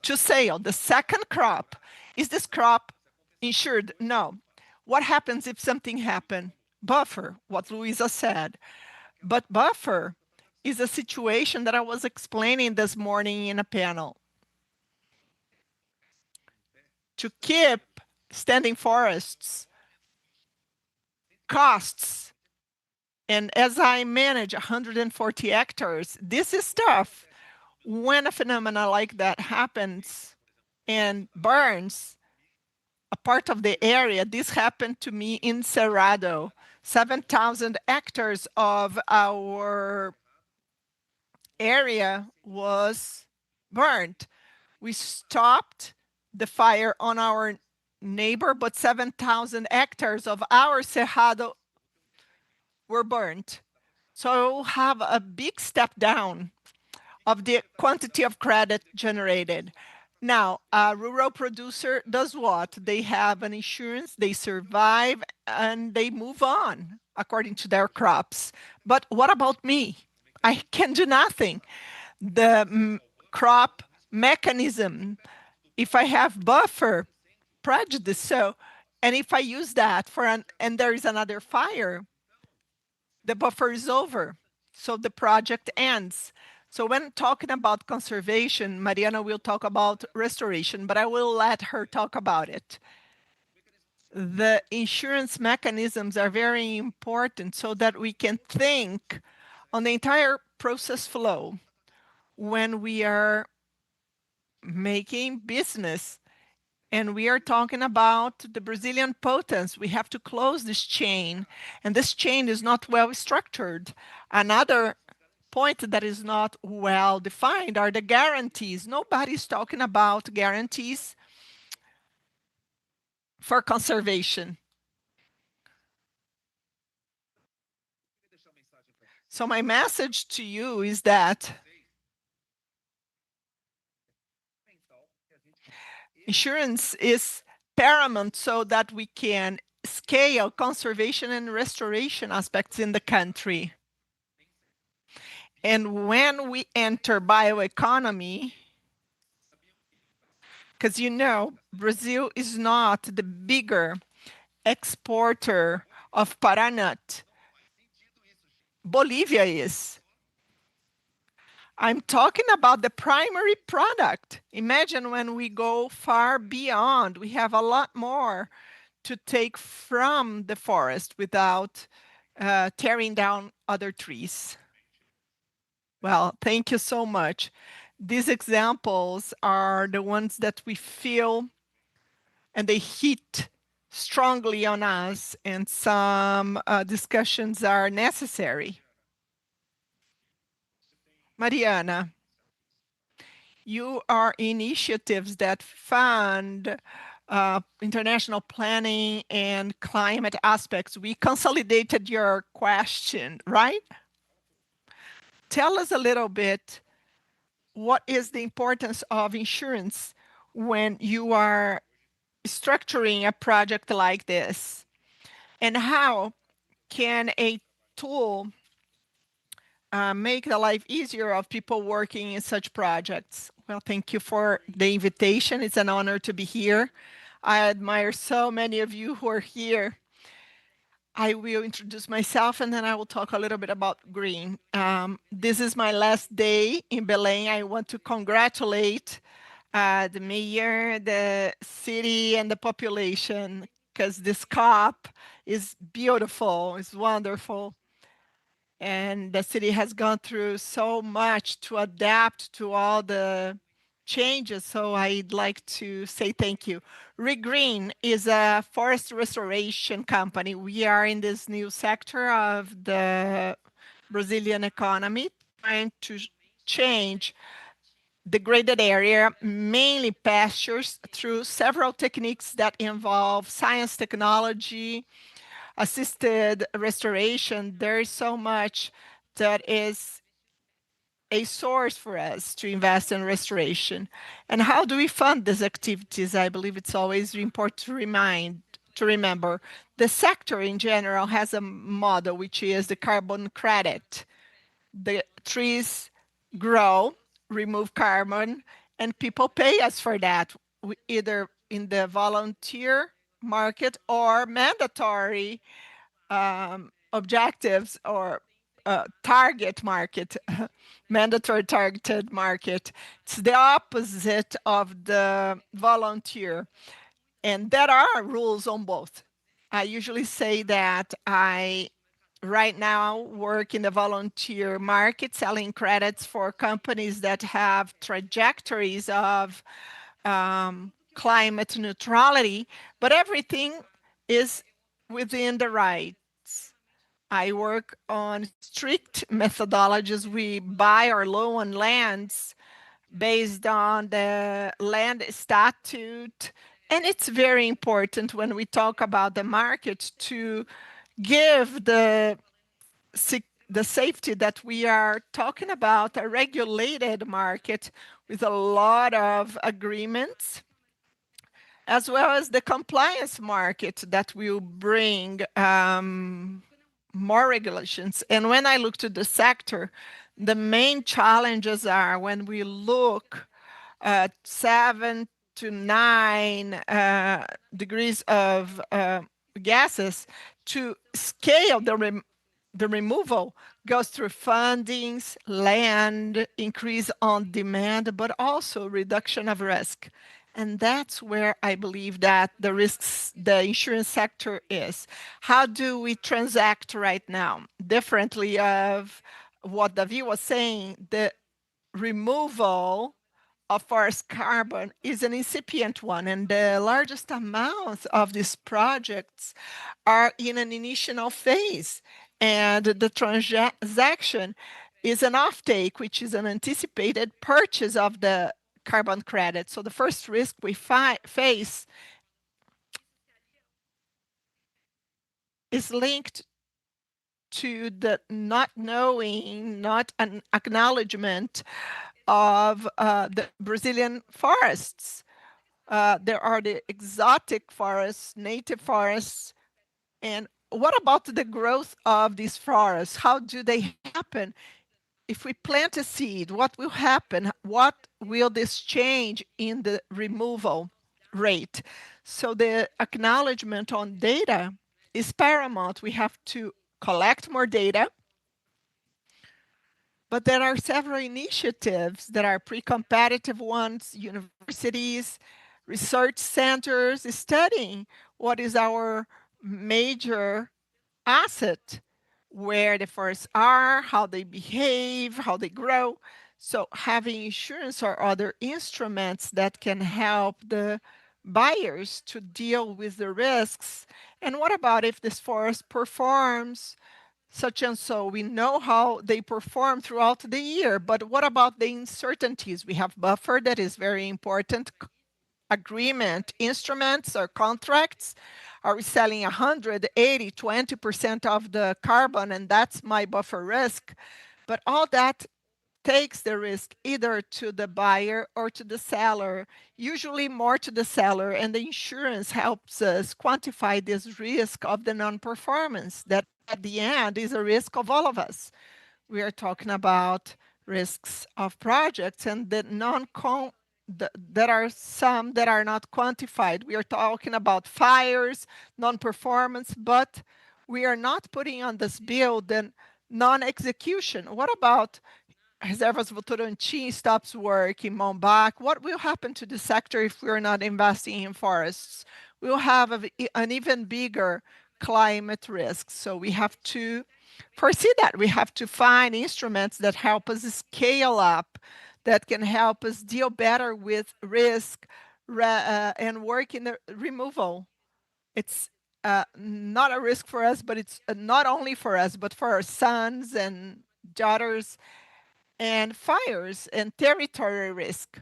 to sale. The second crop, is this crop insured? No. What happens if something happened? Buffer, what Luisa said. But buffer is a situation that I was explaining this morning in a panel. To keep standing forests costs, and as I manage 140 hectares, this is tough. When a phenomena like that happens and burns a part of the area, this happened to me in Cerrado. 7,000 hectares of our area was burned. We stopped the fire on our neighbor, but 7,000 hectares of our Cerrado were burned. So we'll have a big step down of the quantity of credit generated. Now, a rural producer does what? They have an insurance, they survive, and they move on according to their crops. But what about me? I can do nothing. The crop mechanism, if I have buffer, prejudice, so, and if I use that and there is another fire, the buffer is over. So the project ends. So when talking about conservation, Mariana will talk about restoration, but I will let her talk about it. The insurance mechanisms are very important so that we can think on the entire process flow when we are making business. And we are talking about the Brazilian potence. We have to close this chain, and this chain is not well structured. Another point that is not well defined are the guarantees. Nobody's talking about guarantees for conservation. So my message to you is that insurance is paramount so that we can scale conservation and restoration aspects in the country. And when we enter bioeconomy, because you know, Brazil is not the bigger exporter of paranut. Bolivia is. I'm talking about the primary product. Imagine when we go far beyond, we have a lot more to take from the forest without tearing down other trees. Well, thank you so much. These examples are the ones that we feel and they hit strongly on us, and some discussions are necessary. Mariana, you are initiatives that fund international planning and climate aspects. We consolidated your question, right? Tell us a little bit, what is the importance of insurance when you are structuring a project like this? And how can a tool make the life easier of people working in such projects? Well, thank you for the invitation. It's an honor to be here. I admire so many of you who are here. I will introduce myself and then I will talk a little bit about green. This is my last day in Belém. I want to congratulate the mayor, the city, and the population, because this COP is beautiful, it's wonderful. And the city has gone through so much to adapt to all the changes. So I'd like to say thank you. Regreen is a forest restoration company. We are in this new sector of the Brazilian economy, trying to change degraded area, mainly pastures, through several techniques that involve science, technology, assisted restoration. There is so much that is a source for us to invest in restoration. And how do we fund these activities? I believe it's always important to remember. The sector in general has a model, which is the carbon credit. The trees grow, remove carbon, and people pay us for that, either in the volunteer market or mandatory objectives or target market, mandatory targeted market. It's the opposite of the volunteer. And there are rules on both. I usually say that I right now work in the volunteer market, selling credits for companies that have trajectories of climate neutrality, but everything is within the rights. I work on strict methodologies. We buy or loan lands based on the land statute. And it's very important when we talk about the market to give the safety that we are talking about, a regulated market with a lot of agreements, as well as the compliance market that will bring more regulations. And when I look to the sector, the main challenges are when we look at 7 to 9 degrees of gases, to scale the removal goes through fundings, land, increase on demand, but also reduction of risk. And that's where I believe that the risks, the insurance sector is. How do we transact right now? Differently of what Davi was saying, the removal of forest carbon is an incipient one, and the largest amounts of these projects are in an initial phase. And the transaction is an offtake, which is an anticipated purchase of the carbon credit. So the first risk we face is linked to the not knowing, not an acknowledgement of the Brazilian forests. There are the exotic forests, native forests, and what about the growth of these forests? How do they happen? If we plant a seed, what will happen? What will this change in the removal rate? So the acknowledgement on data is paramount. We have to collect more data, But there are several initiatives that are pre-competitive ones, universities, research centers studying what is our major asset, where the forests are, how they behave, how they grow. So having insurance or other instruments that can help the buyers to deal with the risks. And what about if this forest performs such and so? We know how they perform throughout the year, but what about the uncertainties? We have buffer that is very important, agreement instruments or contracts. Are we selling 180, 20% of the carbon, and that's my buffer risk? But all that takes the risk either to the buyer or to the seller, usually more to the seller, and the insurance helps us quantify this risk of the non-performance that at the end is a risk of all of us. We are talking about risks of projects and the there are some that are not quantified. We are talking about fires, non-performance, but we are not putting on this bill the non-execution. What about Reservas Votorantim stops work in Mombac? What will happen to the sector if we are not investing in forests? We'll have an even bigger climate risk. So we have to foresee that. We have to find instruments that help us scale up, that can help us deal better with risk and work in the removal. It's not a risk for us, but it's not only for us, but for our sons and daughters, and fires and territory risk.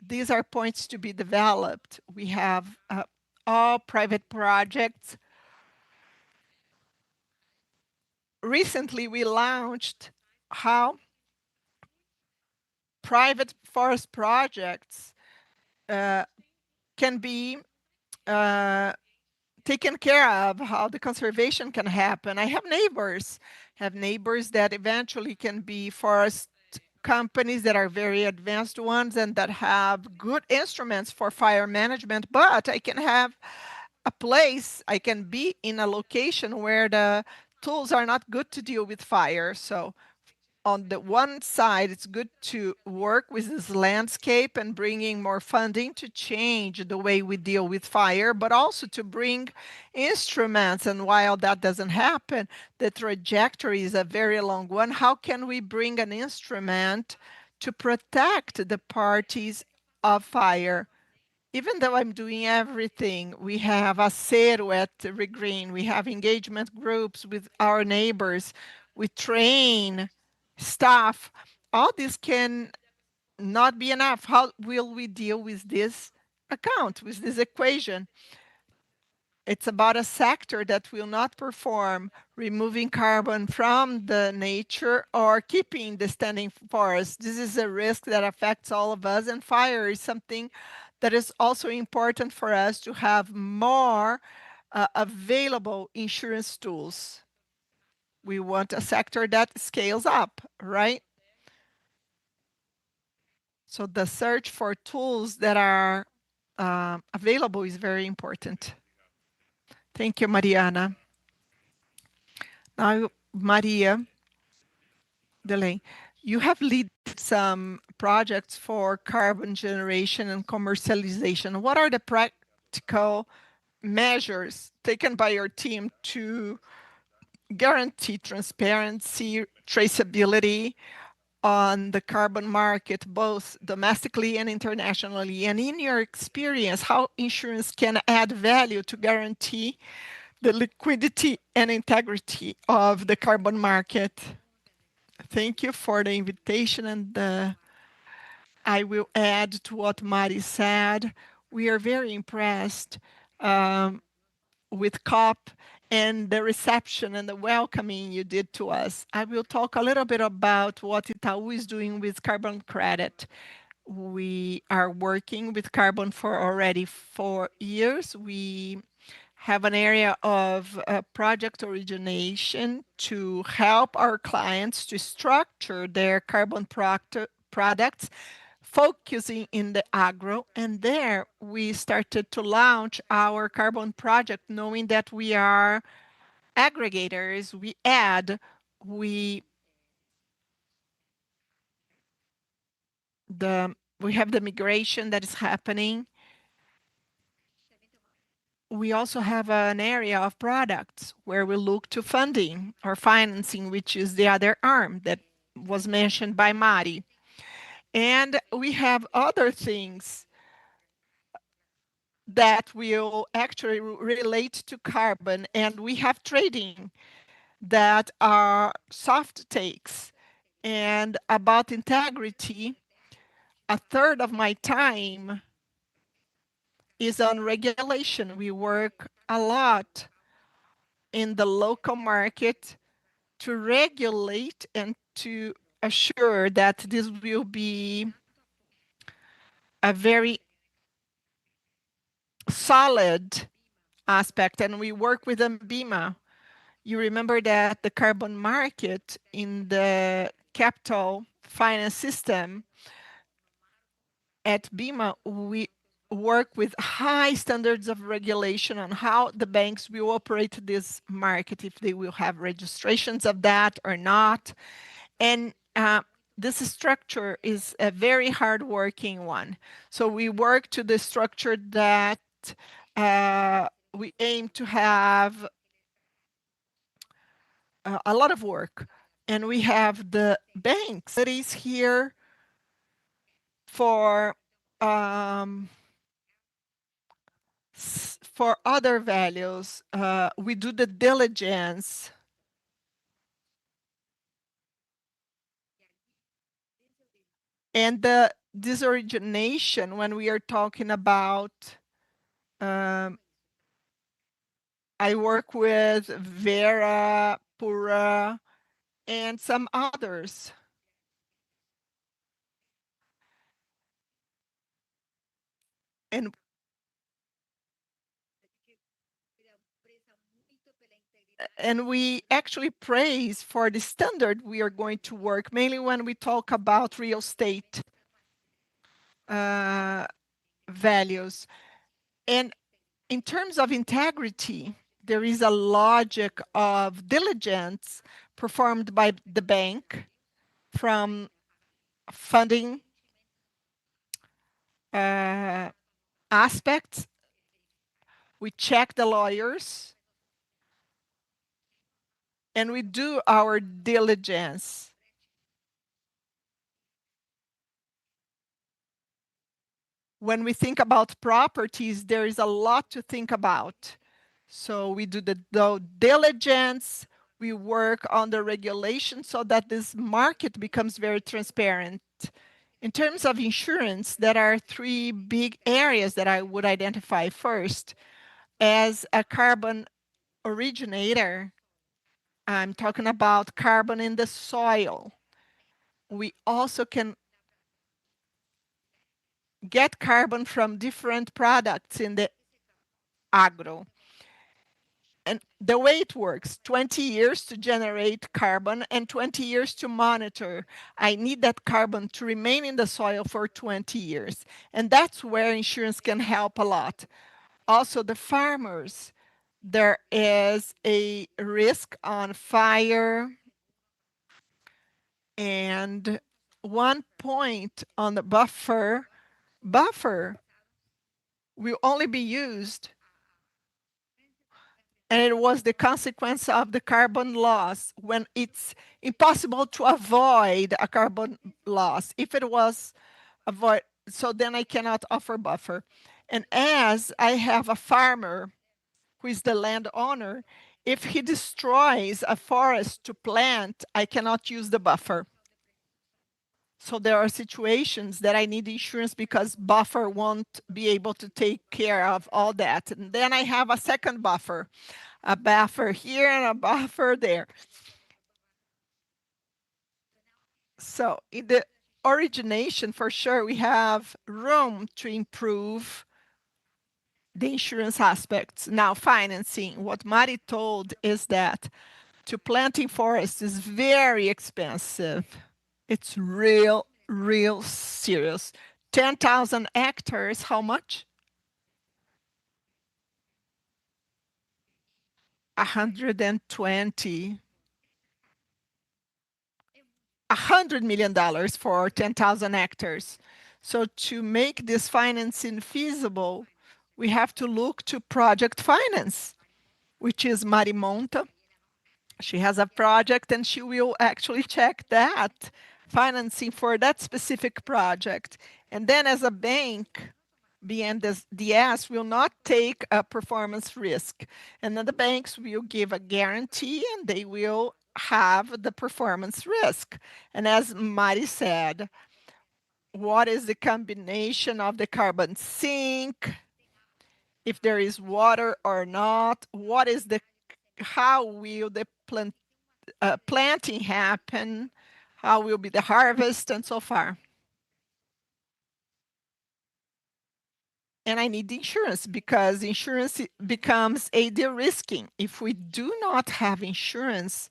These are points to be developed. We have all private projects. Recently, we launched how private forest projects can be taken care of, how the conservation can happen. I have neighbors that eventually can be forest companies that are very advanced ones and that have good instruments for fire management, but I can have a place, I can be in a location where the tools are not good to deal with fire. So on the one side, it's good to work with this landscape and bringing more funding to change the way we deal with fire, but also to bring instruments. And while that doesn't happen, the trajectory is a very long one. How can we bring an instrument to protect the parties of fire? Even though I'm doing everything, we have acero at Regreen, we have engagement groups with our neighbors, we train staff. All this can not be enough. How will we deal with this account, with this equation? It's about a sector that will not perform removing carbon from the nature or keeping the standing forest. This is a risk that affects all of us, and fire is something that is also important for us to have more available insurance tools. We want a sector that scales up, right? So the search for tools that are available is very important. Thank you, Mariana. Now, Maria Delay, you have led some projects for carbon generation and commercialization. What are the practical measures taken by your team to guarantee transparency, traceability on the carbon market, both domestically and internationally? And in your experience, how insurance can add value to guarantee the liquidity and integrity of the carbon market? Thank you for the invitation, and I will add to what Mari said. We are very impressed with COP and the reception and the welcoming you did to us. I will talk a little bit about what Itaú is doing with carbon credit. We are working with carbon for already 4 years. We have an area of project origination to help our clients to structure their carbon products, focusing in the agro. And there we started to launch our carbon project, knowing that we are aggregators, we we have the migration that is happening. We also have an area of products where we look to funding or financing, which is the other arm that was mentioned by Mari. And we have other things that will actually relate to carbon, and we have trading that are soft takes. And about integrity, a third of my time is on regulation. We work a lot in the local market to regulate and to assure that this will be a very solid aspect. And we work with BIMA. You remember that the carbon market in the capital finance system at BIMA, we work with high standards of regulation on how the banks will operate this market, if they will have registrations of that or not. And this structure is a very hardworking one. So we work to the structure that we aim to have a lot of work. And we have the banks that is here for other values. We do the diligence. And the disorigination, when we are talking about, I work with Vera, Pura, and some others. And we actually praise for the standard we are going to work, mainly when we talk about real estate values. And in terms of integrity, there is a logic of diligence performed by the bank from funding aspects. We check the lawyers and we do our diligence. When we think about properties, there is a lot to think about. So we do the diligence, we work on the regulation so that this market becomes very transparent. In terms of insurance, there are three big areas that I would identify. First, as a carbon originator, I'm talking about carbon in the soil. We also can get carbon from different products in the agro. And the way it works, 20 years to generate carbon and 20 years to monitor. I need that carbon to remain in the soil for 20 years. And that's where insurance can help a lot. Also, the farmers, there is a risk on fire. And one point on the buffer will only be used, and it was the consequence of the carbon loss when it's impossible to avoid a carbon loss. If it was avoid, so then I cannot offer buffer. And as I have a farmer who is the landowner, if he destroys a forest to plant, I cannot use the buffer. So there are situations that I need insurance because buffer won't be able to take care of all that. And then I have a second buffer, a buffer here and a buffer there. So in the origination, for sure, we have room to improve the insurance aspects. Now, financing, what Mari told is that to planting forests is very expensive. It's real serious. 10,000 hectares, how much? 120. $100 million for 10,000 hectares. So to make this financing feasible, we have to look to project finance, which is Marimonta. She has a project and she will actually check that financing for that specific project. And then as a bank, BNDES will not take a performance risk. And then the banks will give a guarantee and they will have the performance risk. And as Mari said, what is the combination of the carbon sink, if there is water or not, what is the, how will the planting happen, how will be the harvest, and so far. And I need insurance because insurance becomes a de-risking. If we do not have insurance,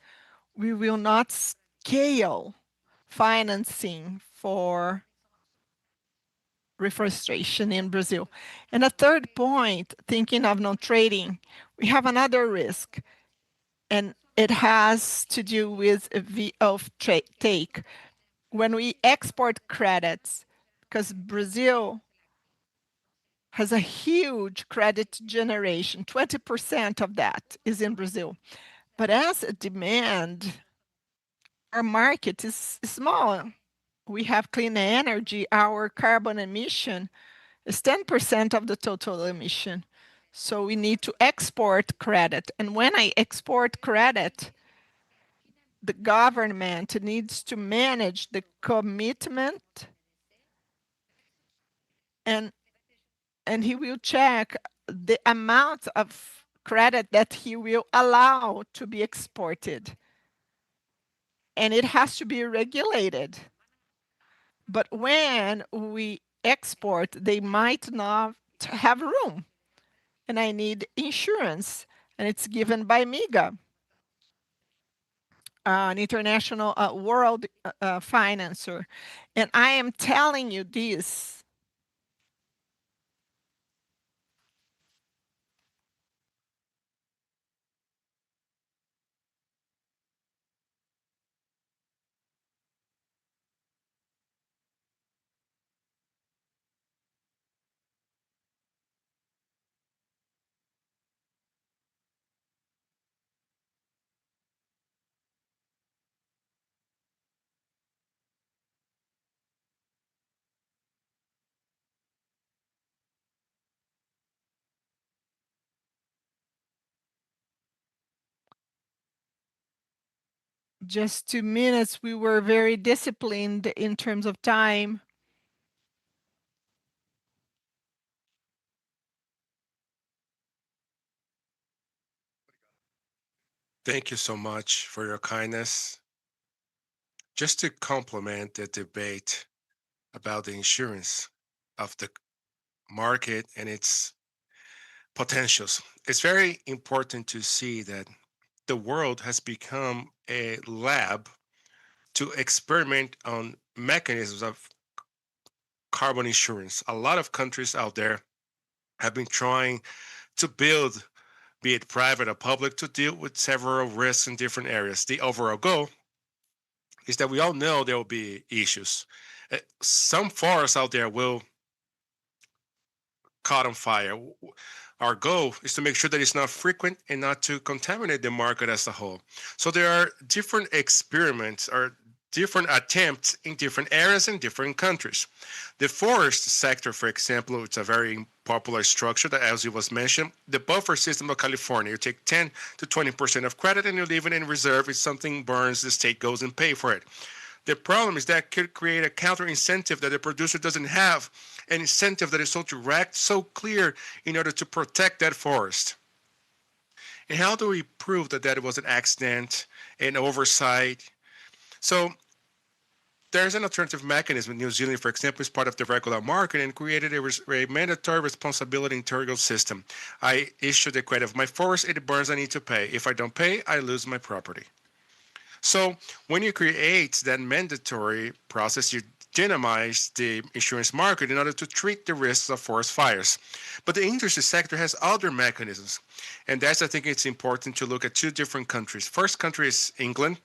we will not scale financing for reforestation in Brazil. And a third point, thinking of non-trading, we have another risk, and it has to do with take. When we export credits, because Brazil has a huge credit generation, 20% of that is in Brazil. But as a demand, our market is small. We have clean energy, our carbon emission is 10% of the total emission. So we need to export credit. And when I export credit, the government needs to manage the commitment, and he will check the amount of credit that he will allow to be exported. And it has to be regulated. But when we export, they might not have room. And I need insurance, and it's given by MIGA, an international world financer. And I am telling you this just 2 minutes. We were very disciplined in terms of time. Thank you so much for your kindness. Just to complement the debate about the insurance of the market and its potentials, it's very important to see that the world has become a lab to experiment on mechanisms of carbon insurance. A lot of countries out there have been trying to build, be it private or public, to deal with several risks in different areas. The overall goal is that we all know there will be issues. Some forests out there will caught on fire. Our goal is to make sure that it's not frequent and not to contaminate the market as a whole. So there are different experiments or different attempts in different areas in different countries. The forest sector, for example, it's a very popular structure that, as it was mentioned, the buffer system of California. You take 10 to 20% of credit and you leave it in reserve. If something burns, the state goes and pay for it. The problem is that could create a counter incentive that the producer doesn't have, an incentive that is so direct, so clear in order to protect that forest. And how do we prove that that was an accident, an oversight? So there's an alternative mechanism. New Zealand, for example, is part of the regular market and created a mandatory responsibility integral system. I issue the credit of my forest, it burns, I need to pay. If I don't pay, I lose my property. So when you create that mandatory process, you dynamize the insurance market in order to treat the risks of forest fires. But the industry sector has other mechanisms. And that's, I think it's important to look at two different countries. First country is England.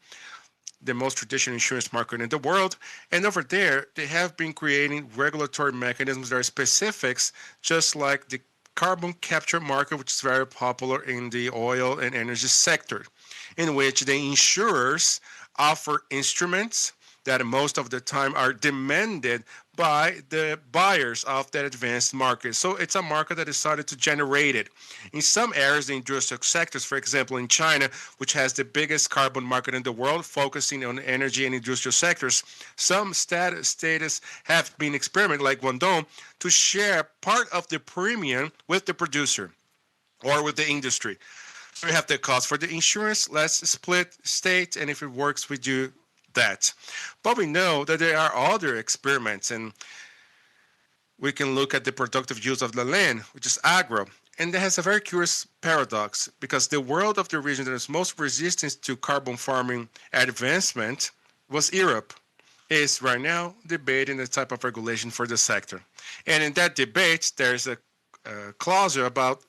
the most traditional insurance market in the world. And over there, they have been creating regulatory mechanisms that are specifics, just like the carbon capture market, which is very popular in the oil and energy sector, in which the insurers offer instruments that most of the time are demanded by the buyers of that advanced market. So it's a market that decided to generate it. In some areas, the industrial sectors, for example, in China, which has the biggest carbon market in the world, focusing on energy and industrial sectors, some states have been experimenting, like Guangdong, to share part of the premium with the producer or with the industry. So we have the cost for the insurance. Let's split state, and if it works, we do that. But we know that there are other experiments, and we can look at the productive use of the land, which is agro. And that has a very curious paradox, because the world of the region that is most resistant to carbon farming advancement was Europe, is right now debating the type of regulation for the sector. And in that debate, there's a clause about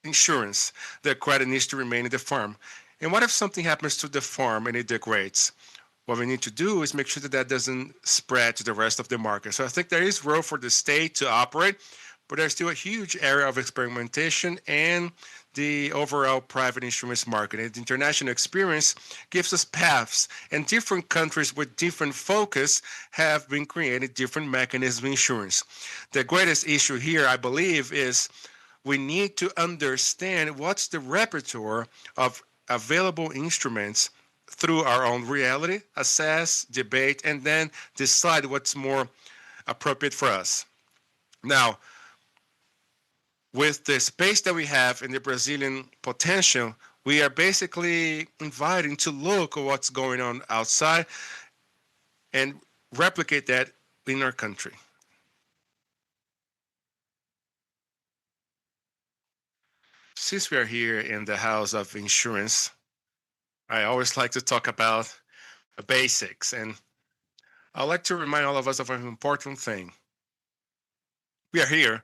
insurance. The credit needs to remain in the farm. And what if something happens to the farm and it degrades? What we need to do is make sure that that doesn't spread to the rest of the market. So I think there is room for the state to operate, but there's still a huge area of experimentation and the overall private insurance market. And the international experience gives us paths, and different countries with different focus have been creating different mechanisms of insurance. The greatest issue here, I believe, is we need to understand what's the repertoire of available instruments through our own reality, assess, debate, and then decide what's more appropriate for us. Now, with the space that we have in the Brazilian potential, we are basically inviting to look at what's going on outside and replicate that in our country. Since we are here in the house of insurance, I always like to talk about the basics, and I'd like to remind all of us of an important thing. We are here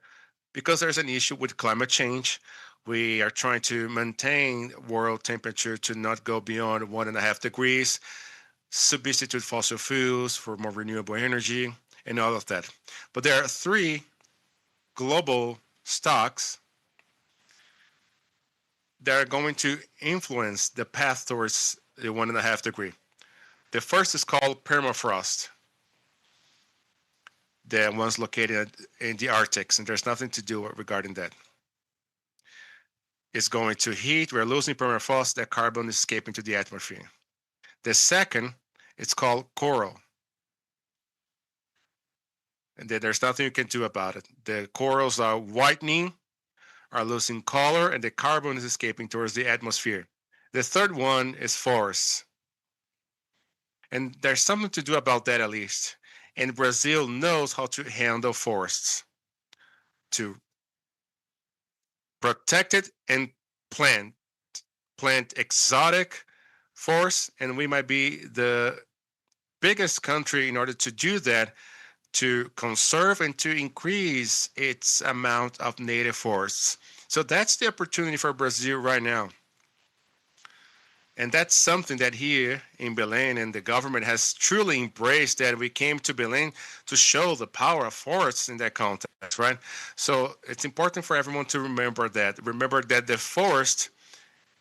because there's an issue with climate change. We are trying to maintain world temperature to not go beyond 1.5 degrees, substitute fossil fuels for more renewable energy, and all of that. But there are 3 global stocks that are going to influence the path towards the 1.5 degree. The first is called permafrost. The one's located in the Arctic, and there's nothing to do regarding that. It's going to heat. We're losing permafrost. That carbon is escaping to the atmosphere. The second, it's called coral. And there's nothing you can do about it. The corals are whitening, are losing color, and the carbon is escaping towards the atmosphere. The third one is forests. And there's something to do about that, at least. And Brazil knows how to handle forests, to protect it and plant exotic forests. And we might be the biggest country in order to do that, to conserve and to increase its amount of native forests. So that's the opportunity for Brazil right now. And that's something that here in Belém and the government has truly embraced, that we came to Belém to show the power of forests in that context, right? So it's important for everyone to remember that. Remember that the forest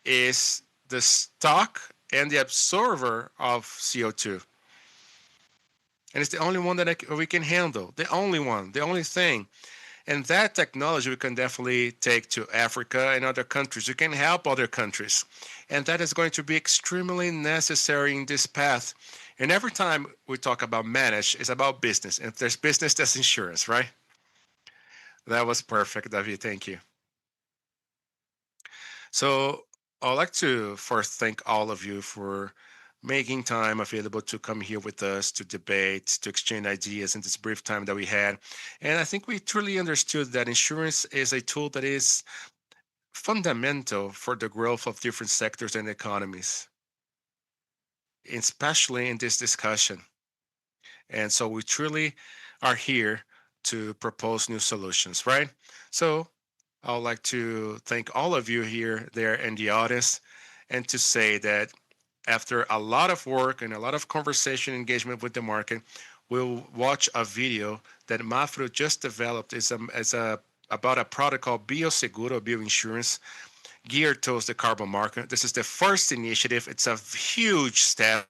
is the stock and the absorber of CO2. And it's the only one that we can handle, the only one, the only thing. And that technology we can definitely take to Africa and other countries. We can help other countries. And that is going to be extremely necessary in this path. And every time we talk about manage, it's about business. And if there's business, there's insurance, right? That was perfect, David. Thank you. So I'd like to first thank all of you for making time available to come here with us to debate, to exchange ideas in this brief time that we had. And I think we truly understood that insurance is a tool that is fundamental for the growth of different sectors and economies, especially in this discussion. And so we truly are here to propose new solutions, right? So I would like to thank all of you here, there in the audience, and to say that after a lot of work and a lot of conversation engagement with the market, we'll watch a video that Mapfre just developed about a product called Bioseguro, Bioinsurance, geared towards the carbon market. This is the first initiative. It's a huge step.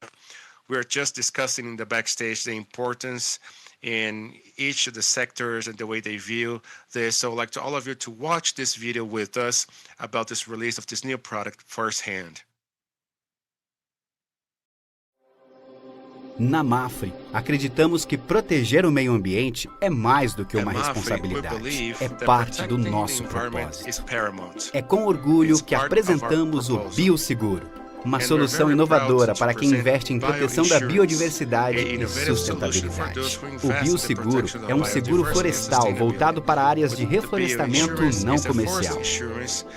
We're just discussing in the backstage the importance in each of the sectors and the way they view this. So I'd like to all of you to watch this video with us about this release of this new product firsthand. Na Mapfre, acreditamos que proteger o meio ambiente é mais do que uma responsabilidade, é parte do nosso propósito. É com orgulho que apresentamos o Bioseguro, uma solução inovadora para quem investe em proteção da biodiversidade e sustentabilidade. O Bioseguro é um seguro florestal voltado para áreas de reflorestamento não comercial.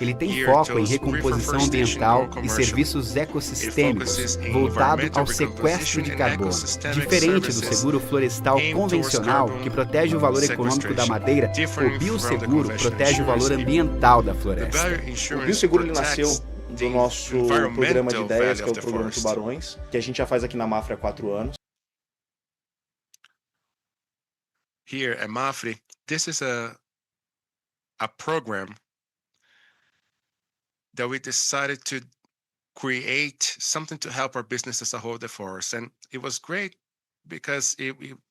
Ele tem foco em recomposição ambiental e serviços ecossistêmicos voltado ao sequestro de carbono. Diferente do seguro florestal convencional, que protege o valor econômico da madeira, o Bioseguro protege o valor ambiental da floresta. O Bioseguro nasceu do nosso programa de ideias, que é o programa Tubarões, que a gente já faz aqui na Mapfre há 4 anos. Here at Mapfre, this is a program that we decided to create something to help our businesses hold the forest. And it was great because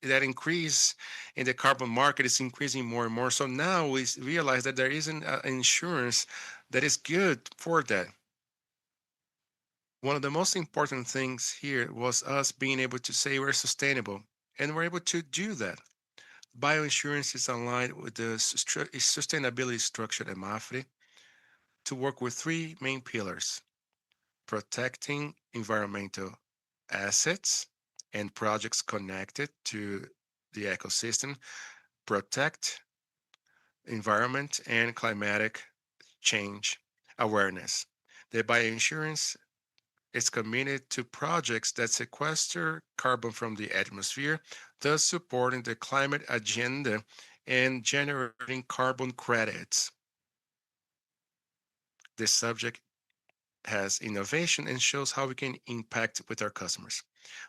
that increase in the carbon market is increasing more and more. So now we realize that there isn't an insurance that is good for that. One of the most important things here was us being able to say we're sustainable, and we're able to do that. Bioinsurance is aligned with the sustainability structure at Mapfre to work with 3 main pillars: protecting environmental assets and projects connected to the ecosystem, protect environment and climatic change awareness. The bioinsurance is committed to projects that sequester carbon from the atmosphere, thus supporting the climate agenda and generating carbon credits. This subject has innovation and shows how we can impact with our customers.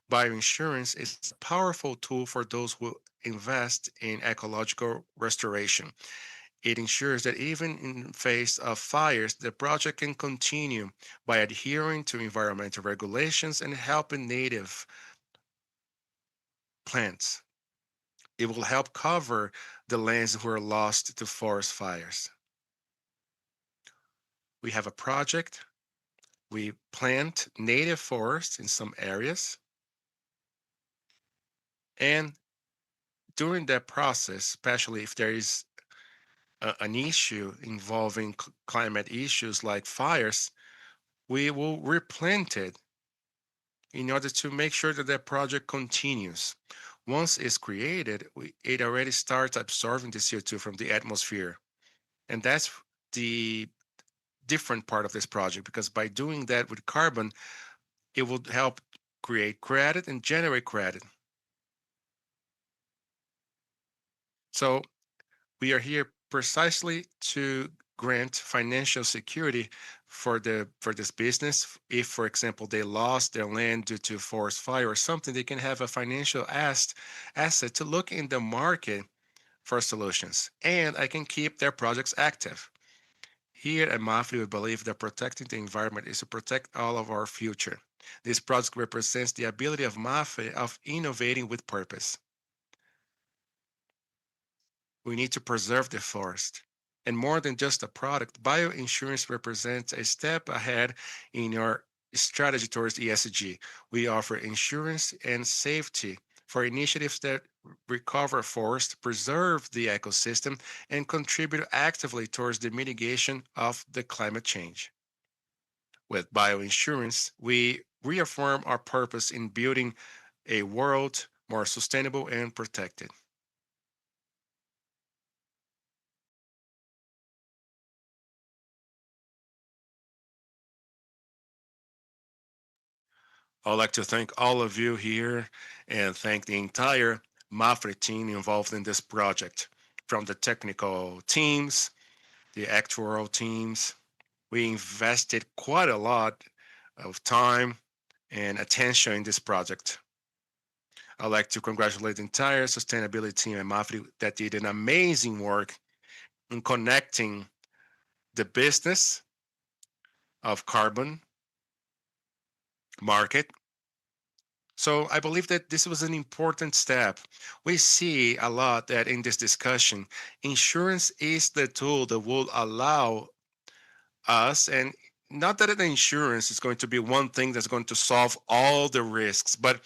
Bioinsurance is a powerful tool for those who invest in ecological restoration. It ensures that even in face of fires, the project can continue by adhering to environmental regulations and helping native plants. It will help cover the lands who are lost to forest fires. We have a project. We plant native forests in some areas. And during that process, especially if there is an issue involving climate issues like fires, we will replant it in order to make sure that that project continues. Once it's created, it already starts absorbing the CO2 from the atmosphere. And that's the different part of this project, because by doing that with carbon, it will help create credit and generate credit. So we are here precisely to grant financial security for this business. If, for example, they lost their land due to forest fire or something, they can have a financial asset to look in the market for solutions, and I can keep their projects active. Here at Mapfre, we believe that protecting the environment is to protect all of our future. This project represents the ability of Mapfre of innovating with purpose. We need to preserve the forest. And more than just a product, bioinsurance represents a step ahead in our strategy towards ESG. We offer insurance and safety for initiatives that recover forests, preserve the ecosystem, and contribute actively towards the mitigation of the climate change. With bioinsurance, we reaffirm our purpose in building a world more sustainable and protected. I'd like to thank all of you here and thank the entire Mapfre team involved in this project, from the technical teams, the actuarial teams. We invested quite a lot of time and attention in this project. I'd like to congratulate the entire sustainability team at Mapfre that did an amazing work in connecting the business of carbon market. So I believe that this was an important step. We see a lot that in this discussion, insurance is the tool that will allow us, and not that the insurance is going to be one thing that's going to solve all the risks, but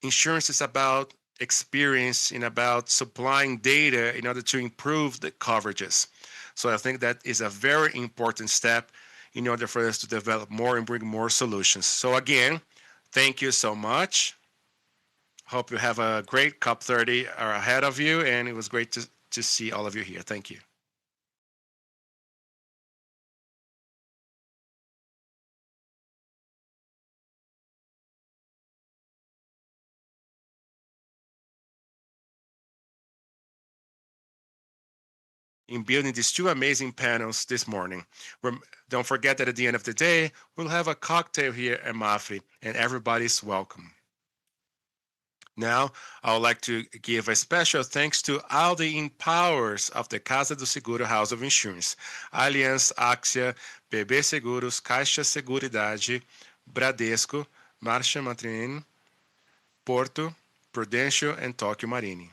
insurance is about experience and about supplying data in order to improve the coverages. So I think that is a very important step in order for us to develop more and bring more solutions. So again, thank you so much. Hope you have a great COP30 ahead of you, and it was great to see all of you here. Thank you. In building these two amazing panels this morning. Don't forget that at the end of the day, we'll have a cocktail here at Mapfre, and everybody's welcome. Now, I would like to give a special thanks to all the empowers of the Casa do Seguro House of Insurance, Allianz, Axia, BB Seguros, Caixa Seguridade, Bradesco, Marcha Matrin, Porto, Prudential, and Tokio Marine.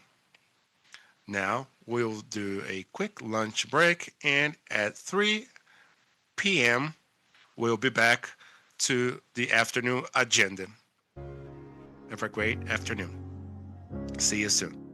Now, we'll do a quick lunch break, and at 3 p.m., we'll be back to the afternoon agenda. Have a great afternoon. See you soon.